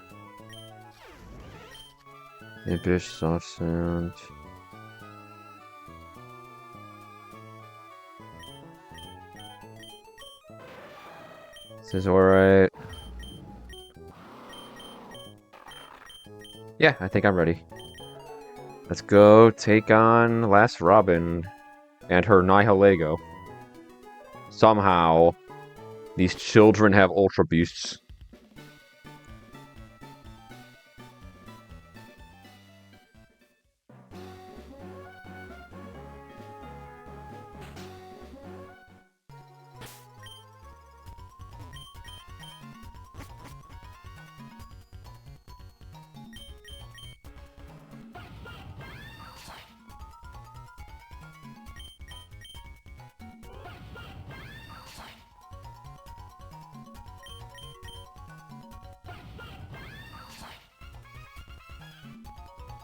[SPEAKER 1] Impish Soft Sound. This is alright. Yeah, I think I'm ready. Let's go take on Last Robin and her Nihilego. Somehow, these children have Ultra Beasts.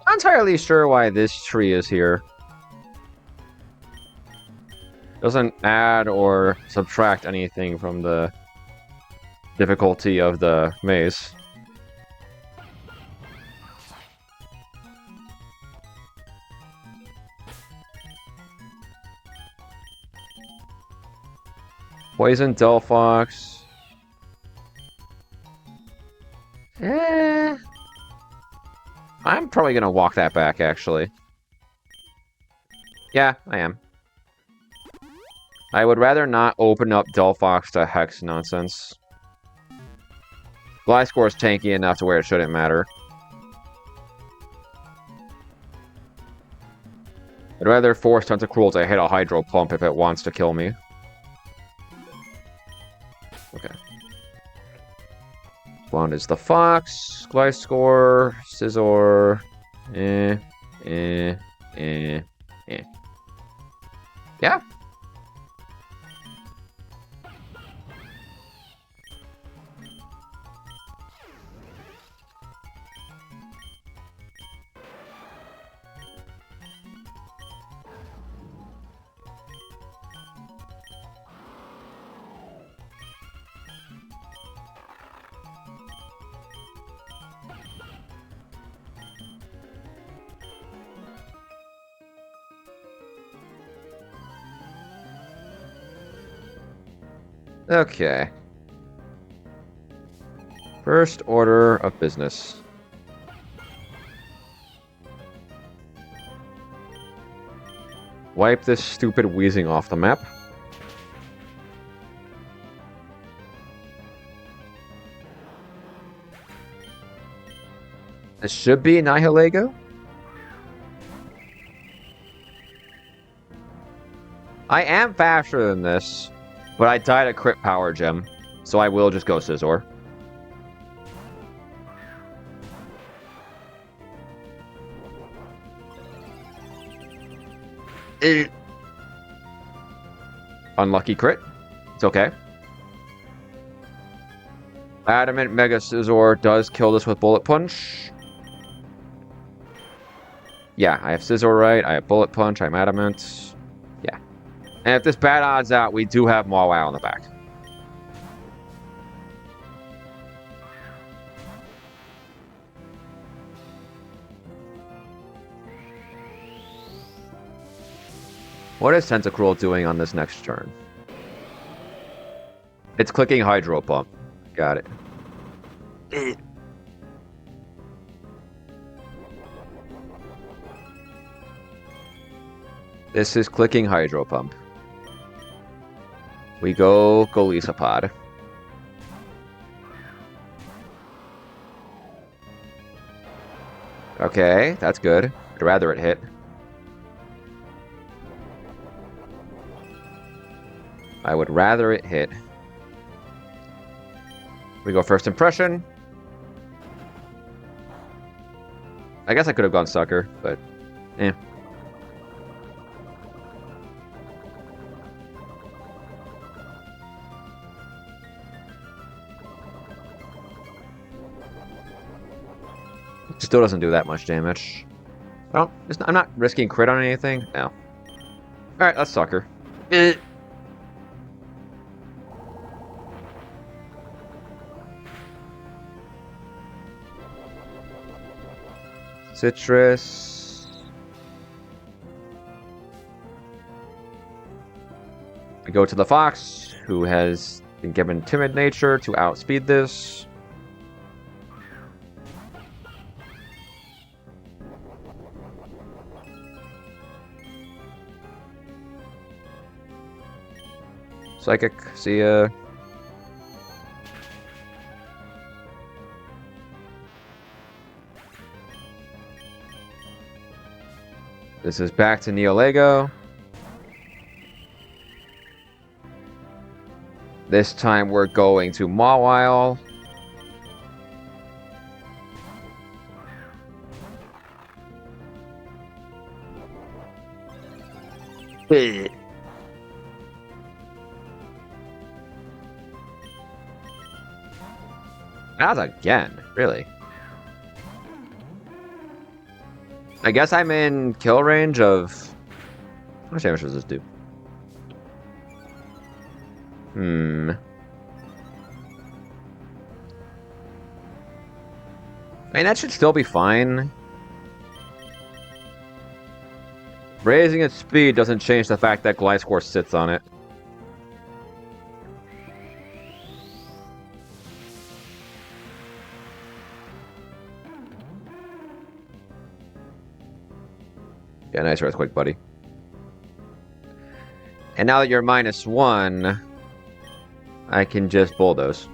[SPEAKER 1] Not entirely sure why this tree is here. Doesn't add or subtract anything from the difficulty of the maze. Poison Delphox. I'm probably gonna walk that back, actually. Yeah, I am. I would rather not open up Delphox to Hex nonsense. Gliscor is tanky enough to where it shouldn't matter. I'd rather force Tentacruel to hit a Hydro Pump if it wants to kill me. Okay. One is the Fox, Gliscor, Scizor, Yeah. Okay. First order of business. Wipe this stupid wheezing off the map. It should be Nihilego. I am faster than this, but I died a crit power gem, so I will just go Scizor. Unlucky crit. It's okay. Adamant Mega Scizor does kill this with Bullet Punch. Yeah, I have Scizor right, I have Bullet Punch, I'm Adamant. Yeah. And if this bad odds out, we do have Mawile in the back. What is Tentacruel doing on this next turn? It's clicking Hydro Pump. Got it. This is clicking Hydro Pump. We go Golisopod. Okay, that's good. I'd rather it hit. I would rather it hit. We go First Impression. I guess I could have gone Sucker, but eh. Still doesn't do that much damage. Well, I'm not risking crit on anything. No. Alright, let's Sucker. Citrus. We go to the Fox, who has been given Timid Nature to outspeed this. Psychic, see ya. This is back to Neolego. This time we're going to Mawile. That was again, really. I guess I'm in kill range of... How much damage does this do? I mean, that should still be fine. Raising its speed doesn't change the fact that Gliscor sits on it. Yeah, nice Earthquake, buddy. And now that you're -1, I can just Bulldoze.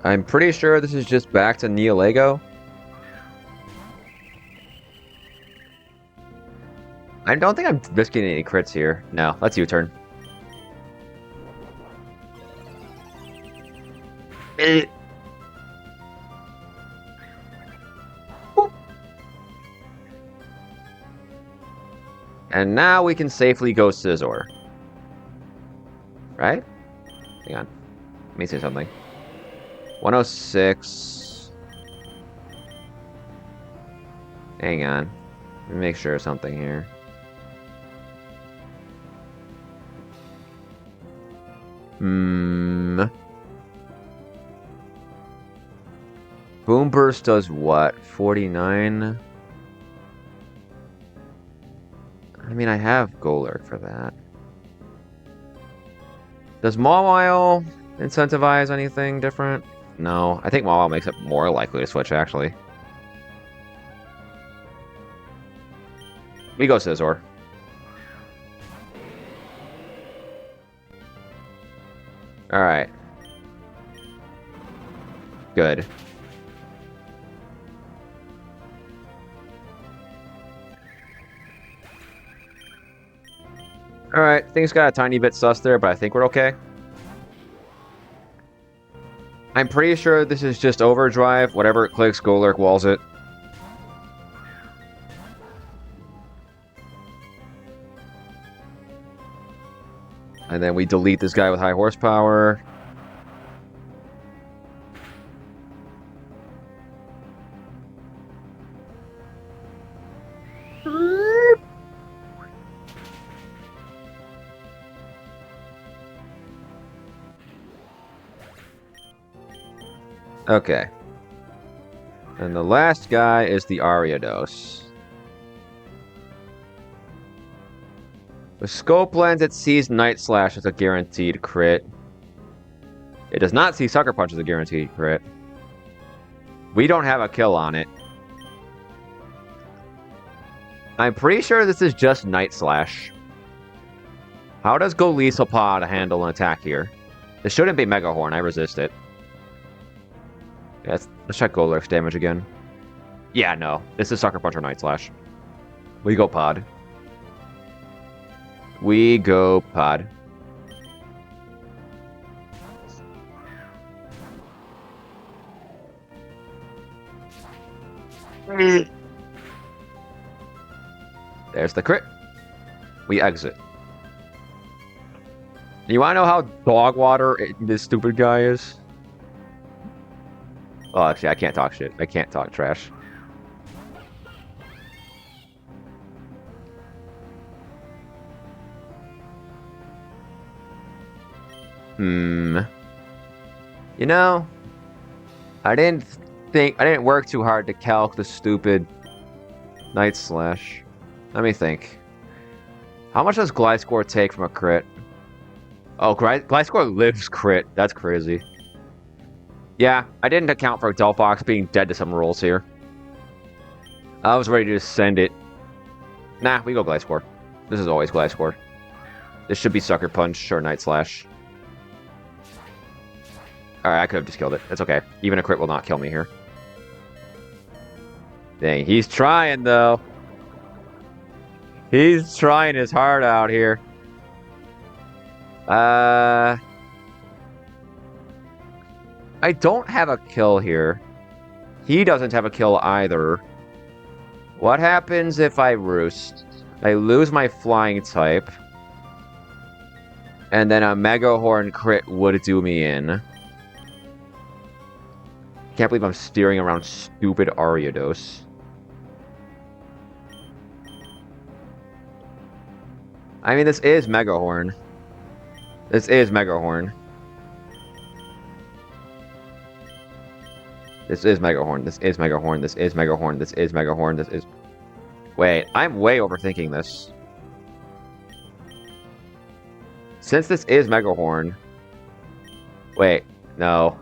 [SPEAKER 1] I'm pretty sure this is just back to Neolego. I don't think I'm risking any crits here. No, let's U-turn. And now we can safely go Scizor. Right? Hang on. Let me say something. 106. Hang on. Let me make sure of something here. Boom Burst does what? 49? I mean, I have Golurk for that. Does Mawile incentivize anything different? No. I think Mawile makes it more likely to switch, actually. We go Scizor. Alright. Good. Alright, things got a tiny bit sus there, but I think we're okay. I'm pretty sure this is just Overdrive. Whatever it clicks, Golurk walls it. And then we delete this guy with high horsepower. Okay. And the last guy is the Ariados. With Scope Lens, it sees Night Slash as a guaranteed crit. It does not see Sucker Punch as a guaranteed crit. We don't have a kill on it. I'm pretty sure this is just Night Slash. How does Golisopod handle an attack here? This shouldn't be Mega Horn. I resist it. Yeah, let's check Golurk's damage again. Yeah, no. This is Sucker Punch or Night Slash. We go Pod. We go Pod. There's the crit. We exit. You want to know how dog water this stupid guy is? Oh, actually, I can't talk shit. I can't talk trash. You know, I didn't work too hard to calc the stupid Night Slash. Let me think. How much does Gliscor take from a crit? Oh, Gliscor lives crit. That's crazy. Yeah, I didn't account for Delphox being dead to some rolls here. I was ready to just send it. Nah, we go Gliscor. This is always Gliscor. This should be Sucker Punch or Night Slash. Alright, I could have just killed it. It's okay. Even a crit will not kill me here. Dang, he's trying, though. He's trying his heart out here. I don't have a kill here. He doesn't have a kill either. What happens if I roost? I lose my flying type. And then a Mega Horn crit would do me in. Can't believe I'm steering around stupid Ariados. I mean, this is Mega Horn. This is Mega Horn. This is Mega Horn. This is Mega Horn. This is Mega Horn. This is Mega Horn. This is... Wait, I'm way overthinking this. Since this is Mega Horn... Wait, no.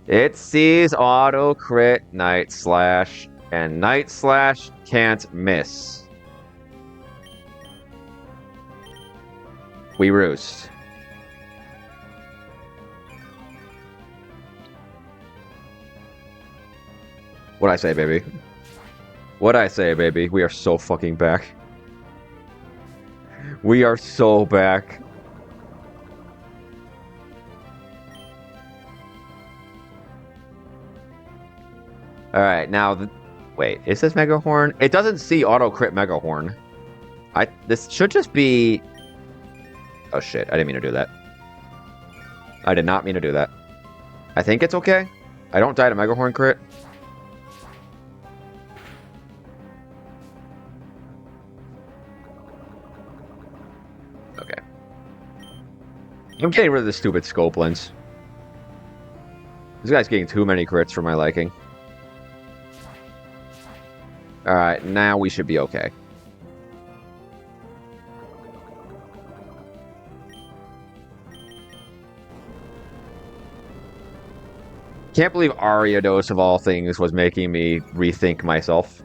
[SPEAKER 1] It sees auto crit Night Slash, and Night Slash can't miss. We roost. What'd I say, baby? What'd I say, baby? We are so fucking back. We are so back. Alright, now... Wait, is this Mega Horn? It doesn't see auto crit Mega Horn. This should just be... Oh shit, I didn't mean to do that. I did not mean to do that. I think it's okay. I don't die to Mega Horn crit. Okay. I'm getting rid of this stupid scope lens. This guy's getting too many crits for my liking. Alright, now we should be okay. Can't believe Ariados, of all things, was making me rethink myself.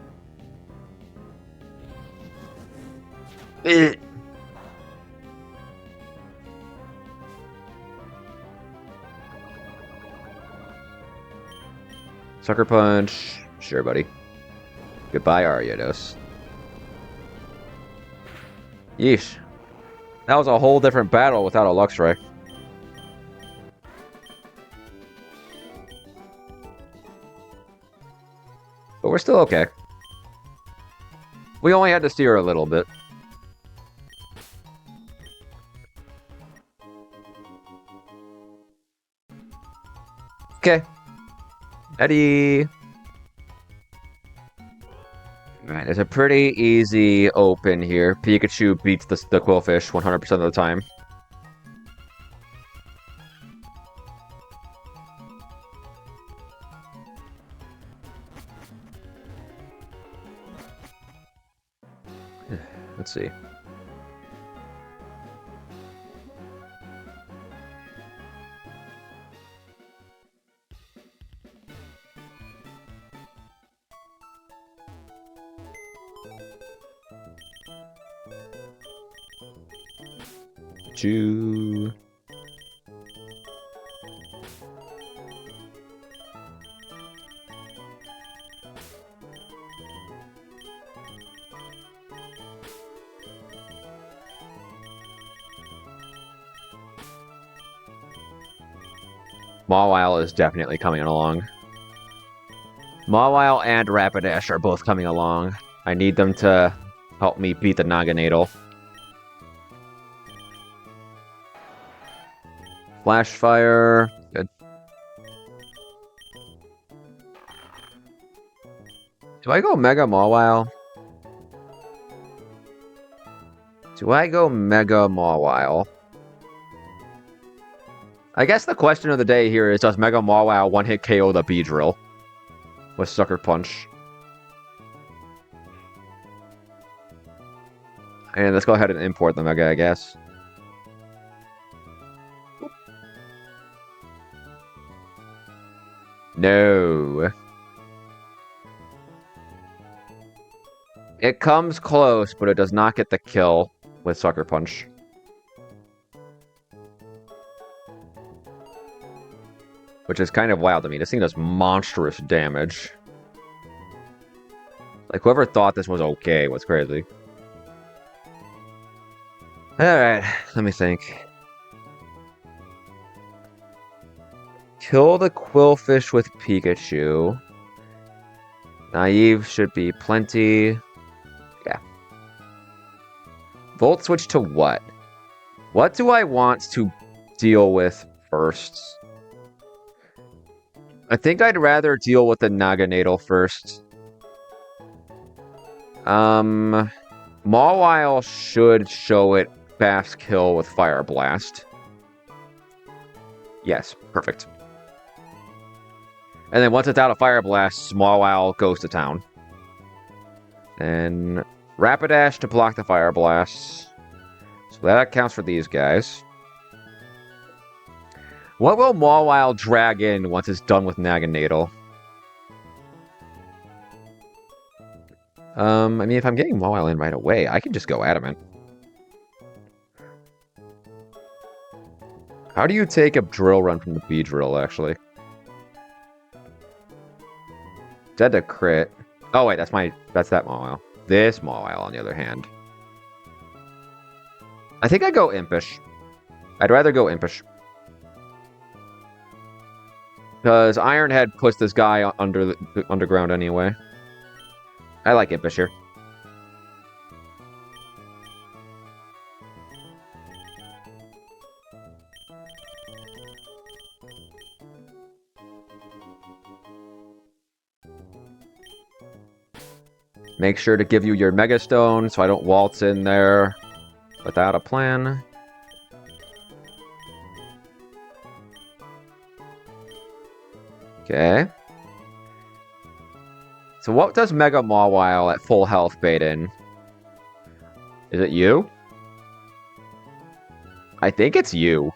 [SPEAKER 1] Sucker Punch. Sure, buddy. Goodbye, Ariados. Yeesh. That was a whole different battle without a Luxray. But we're still okay. We only had to steer a little bit. Okay. Eddie. Alright, it's a pretty easy open here. Pikachu beats the Quillfish 100% of the time. Let's see. Chew. Mawile is definitely coming along. Mawile and Rapidash are both coming along. I need them to help me beat the Naganadel. Flash Fire. Good. Do I go Mega Mawile? Do I go Mega Mawile? I guess the question of the day here is, does Mega Mawile one-hit KO the Beedrill with Sucker Punch? And let's go ahead and import the Mega, I guess. No. It comes close, but it does not get the kill with Sucker Punch. Which is kind of wild to me. This thing does monstrous damage. Like, whoever thought this was okay was crazy. Alright, let me think. Kill the Quillfish with Pikachu. Naive should be plenty. Yeah. Volt Switch to what? What do I want to deal with first? I think I'd rather deal with the Naganadel first. Mawile should show it fast kill with Fire Blast. Yes, perfect. And then once it's out of Fire Blast, Mawile goes to town. And Rapidash to block the Fire Blast. So that accounts for these guys. What will Mawile drag in once it's done with Naganadel? I mean, if I'm getting Mawile in right away, I can just go Adamant. How do you take a Drill Run from the Beedrill, actually? Dead to crit. Oh, wait, that's that Mawile. This Mawile, on the other hand. I think I go Impish. I'd rather go Impish. Because Ironhead puts this guy under the underground anyway. I like Impish here. Make sure to give you your Mega Stone so I don't waltz in there without a plan. Okay. So what does Mega Mawile at full health bait in? Is it you? I think it's you.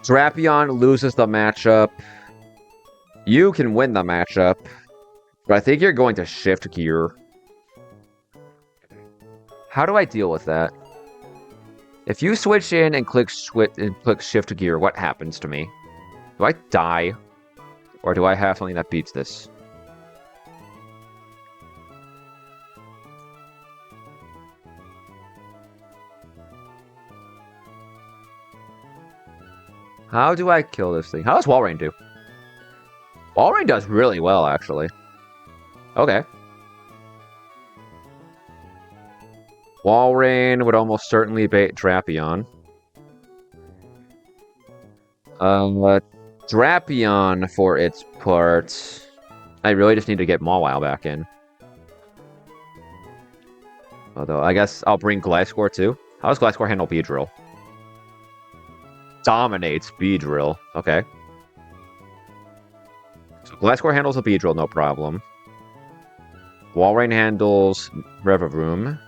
[SPEAKER 1] Drapion loses the matchup. You can win the matchup. But I think you're going to shift gear. How do I deal with that? If you switch in and click shift gear, what happens to me? Do I die? Or do I have something that beats this? How do I kill this thing? How does Walrein do? Walrein does really well, actually. Okay. Walrein would almost certainly bait Drapion. Drapion, for its part... I really just need to get Mawile back in. Although, I guess I'll bring Gliscor, too. How does Gliscor handle Beedrill? Dominates Beedrill. Okay. So So Gliscor handles a Beedrill, no problem. Walrein handles Revavroom.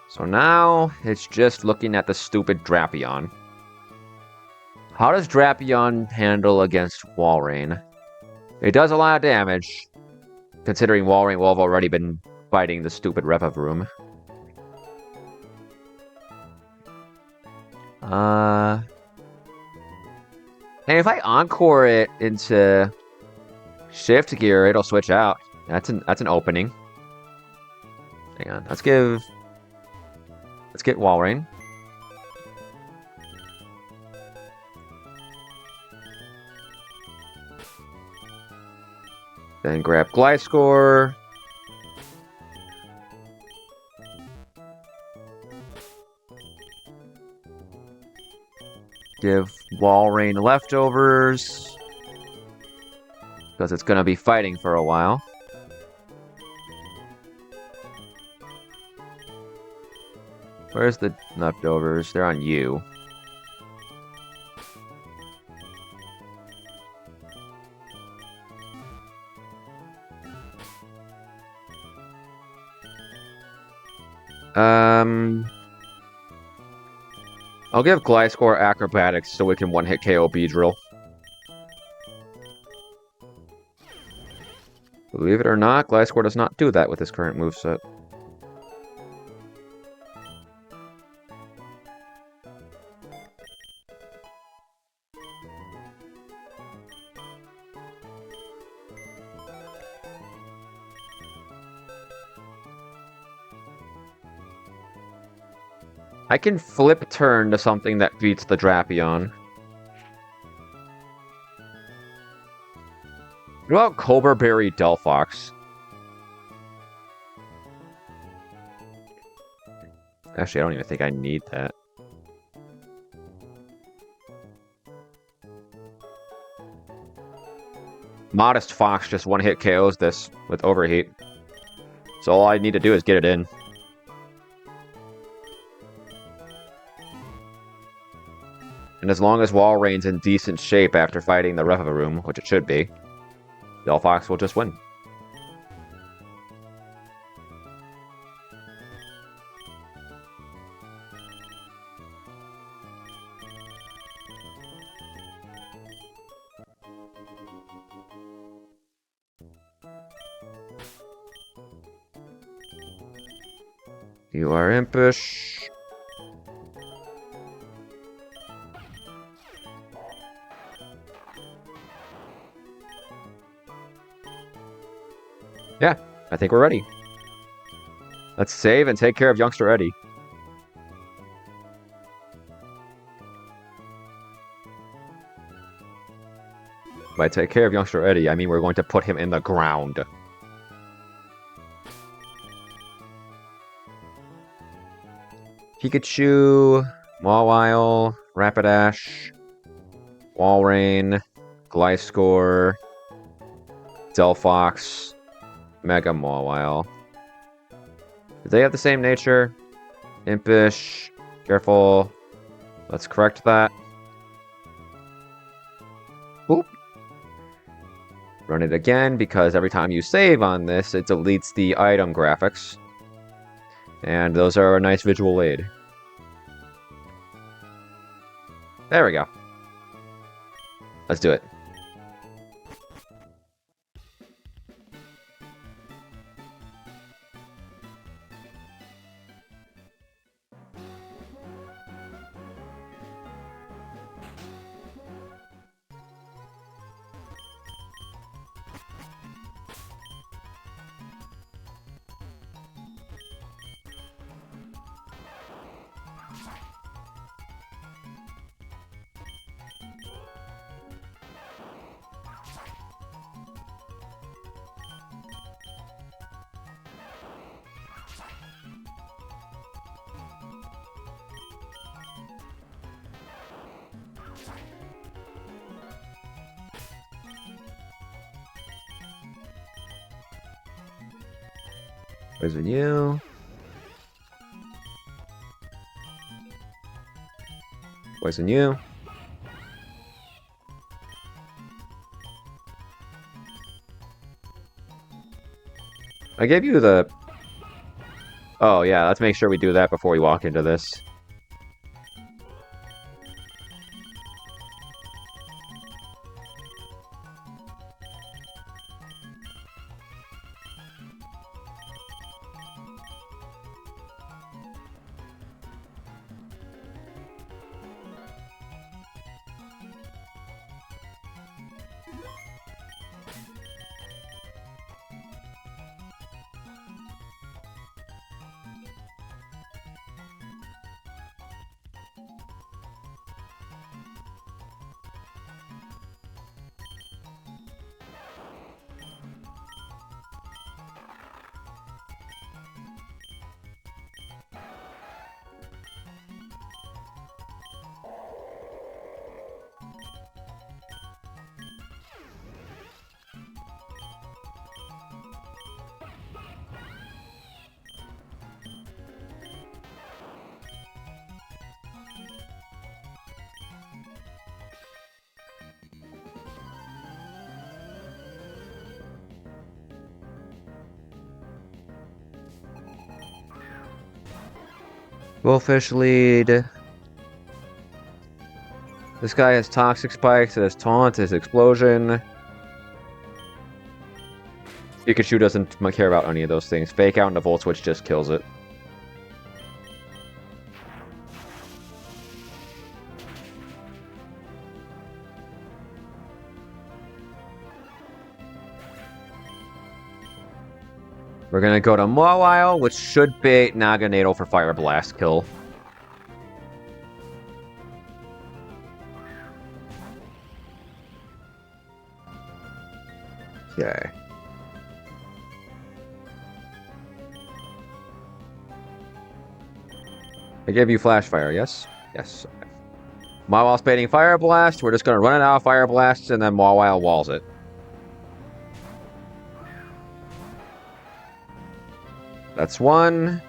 [SPEAKER 1] So now it's just looking at the stupid Drapion. How does Drapion handle against Walrein? It does a lot of damage, considering Walrein will have already been fighting the stupid Revavroom. And if I Encore it into Shift Gear, it'll switch out. That's an opening. Hang on, let's get Walrein. Then grab Gliscor. Give Walrein leftovers. Because it's going to be fighting for a while. Where's the leftovers? They're on you. I'll give Gliscor Acrobatics so we can one-hit KO Beedrill. Believe it or not, Gliscor does not do that with his current moveset. I can flip turn to something that beats the Drapion. What about Cobra Berry Delphox? Actually, I don't even think I need that. Modest Fox just one-hit KOs this with Overheat. So all I need to do is get it in. And as long as Walrein's in decent shape after fighting the Revavroom, which it should be, Delphox will just win. You are impish. Yeah, I think we're ready. Let's save and take care of youngster Eddie. By take care of youngster Eddie, I mean we're going to put him in the ground. Pikachu, Mawile, Rapidash, Walrein, Gliscor, Delphox, Mega Mawile. Do they have the same nature? Impish. Careful. Let's correct that. Boop. Run it again, because every time you save on this, it deletes the item graphics. And those are a nice visual aid. There we go. Let's do it. Poison you. Poison you. I gave you the... Oh, yeah, let's make sure we do that before we walk into this. Wolfish lead. This guy has Toxic Spikes, it has Taunt, it has Explosion. Pikachu doesn't care about any of those things. Fake Out and the Volt Switch just kills it. We're gonna go to Mawile, which should bait Naganado for Fire Blast kill. Okay. I gave you Flash Fire, yes? Yes. Okay. Mawile's baiting Fire Blast. We're just gonna run it out of Fire Blasts, and then Mawile walls it. That's one.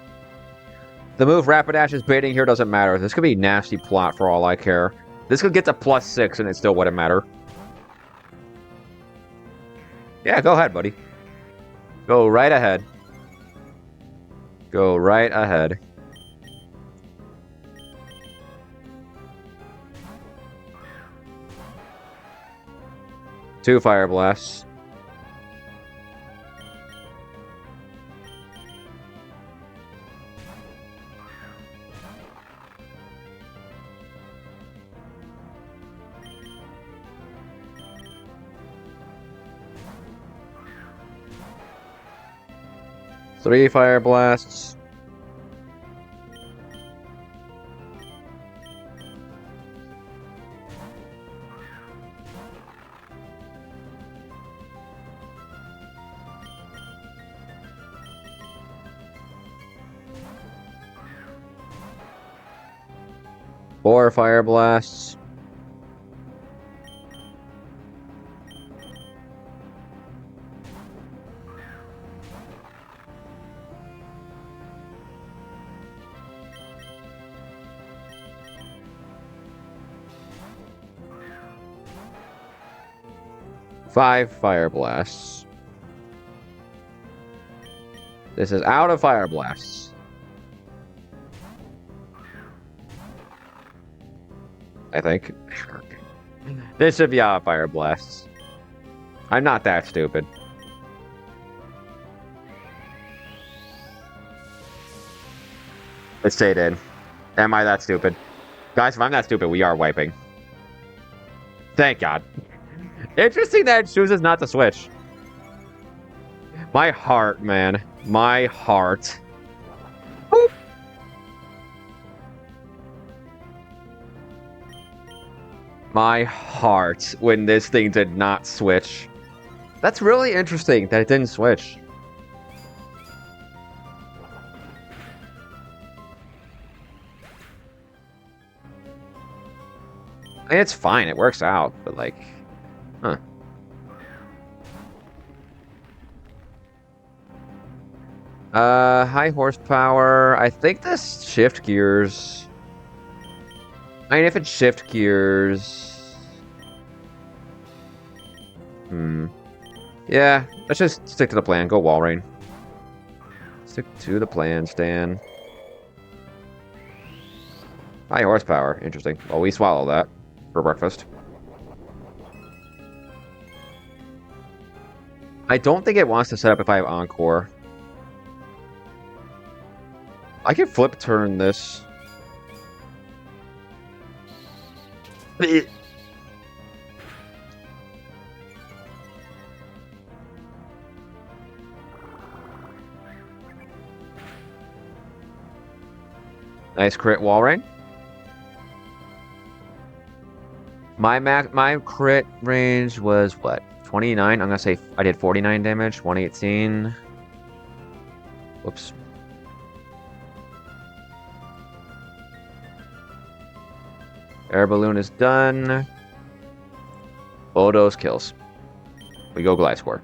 [SPEAKER 1] The move Rapidash is baiting here doesn't matter. This could be nasty plot for all I care. This could get to +6 and it still wouldn't matter. Yeah, go ahead, buddy. Go right ahead. Go right ahead. Two Fire Blasts. Three Fire Blasts. Four Fire Blasts. Five Fire Blasts. This is out of Fire Blasts. I think. This should be out of Fire Blasts. I'm not that stupid. It stayed in. Am I that stupid? Guys, if I'm that stupid, we are wiping. Thank God. Interesting that it chooses not to switch. My heart, man. My heart. Boop. My heart when this thing did not switch. That's really interesting that it didn't switch. I mean, it's fine. It works out, but like... Huh. High horsepower. I think this shift gears... I mean, if it's shift gears... Yeah, let's just stick to the plan. Go Wall Rain. Stick to the plan, Stan. High horsepower. Interesting. Well, we swallow that for breakfast. I don't think it wants to set up if I have Encore. I can flip turn this. Nice crit wall rain. My crit range was what? 29? I'm gonna say I did 49 damage, 118. Whoops. Air balloon is done. Bulldoze kills. We go glide score.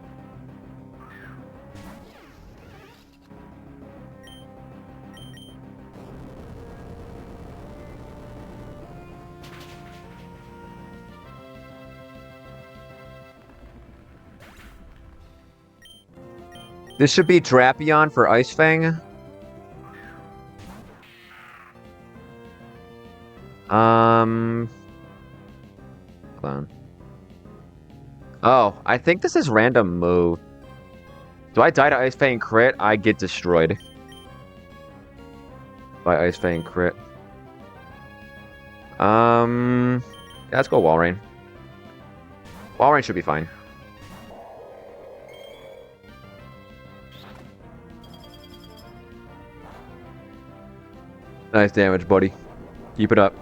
[SPEAKER 1] This should be Drapion for Ice Fang. Hold on. Oh, I think this is random move. Do I die to Ice Fang crit? I get destroyed by Ice Fang crit. Yeah, let's go Wall Rain. Wall Rain should be fine. Nice damage, buddy. Keep it up.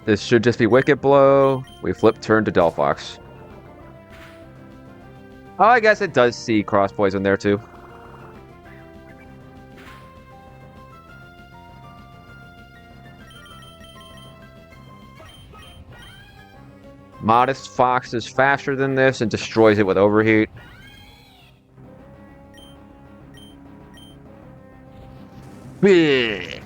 [SPEAKER 1] This should just be Wicked Blow. We flip turn to Delphox. Oh, I guess it does see Cross Poison there too. Modest Fox is faster than this and destroys it with Overheat. Bleh.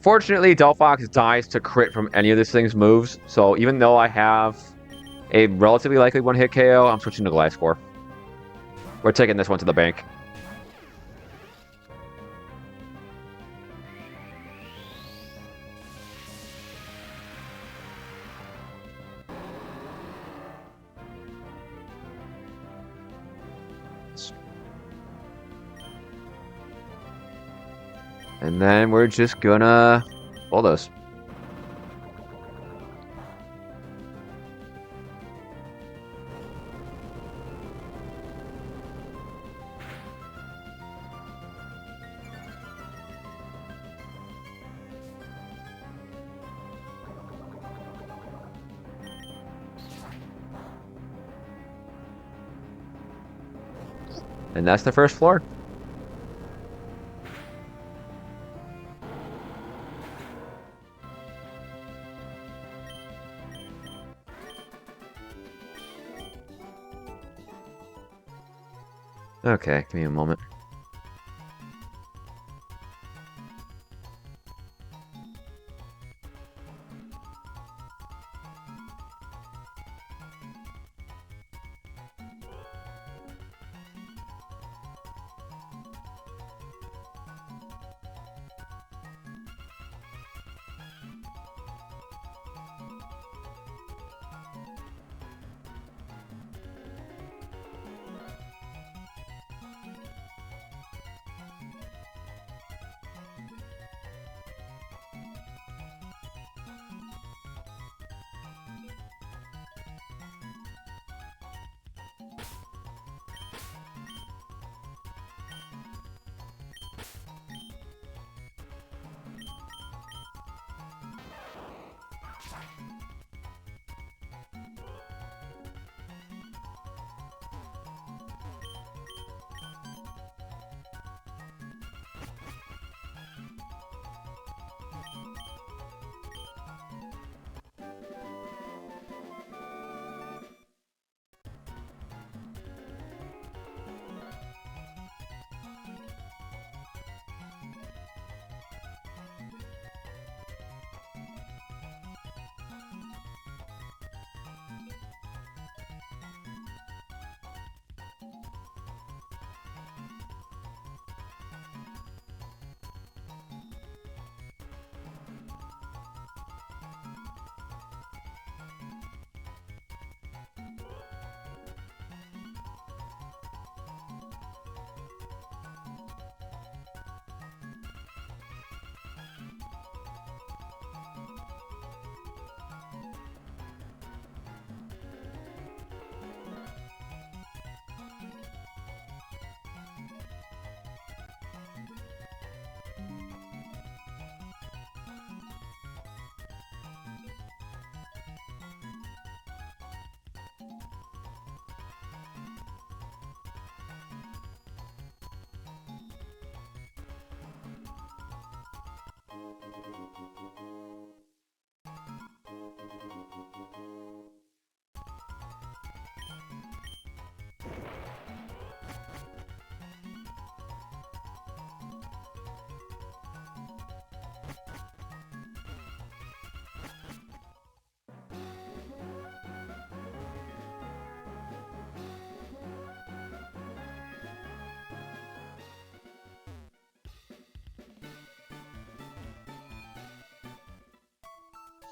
[SPEAKER 1] Fortunately, Delphox dies to crit from any of this thing's moves, so even though I have a relatively likely one-hit KO, I'm switching to Glide Score. We're taking this one to the bank. And then we're just gonna bulldoze. And that's the first floor. Okay, give me a moment.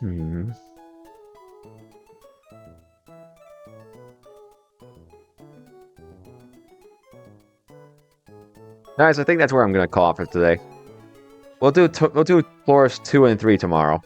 [SPEAKER 1] Hmm. Guys, I think that's where I'm gonna call it for today. We'll do floors 2 and 3 tomorrow.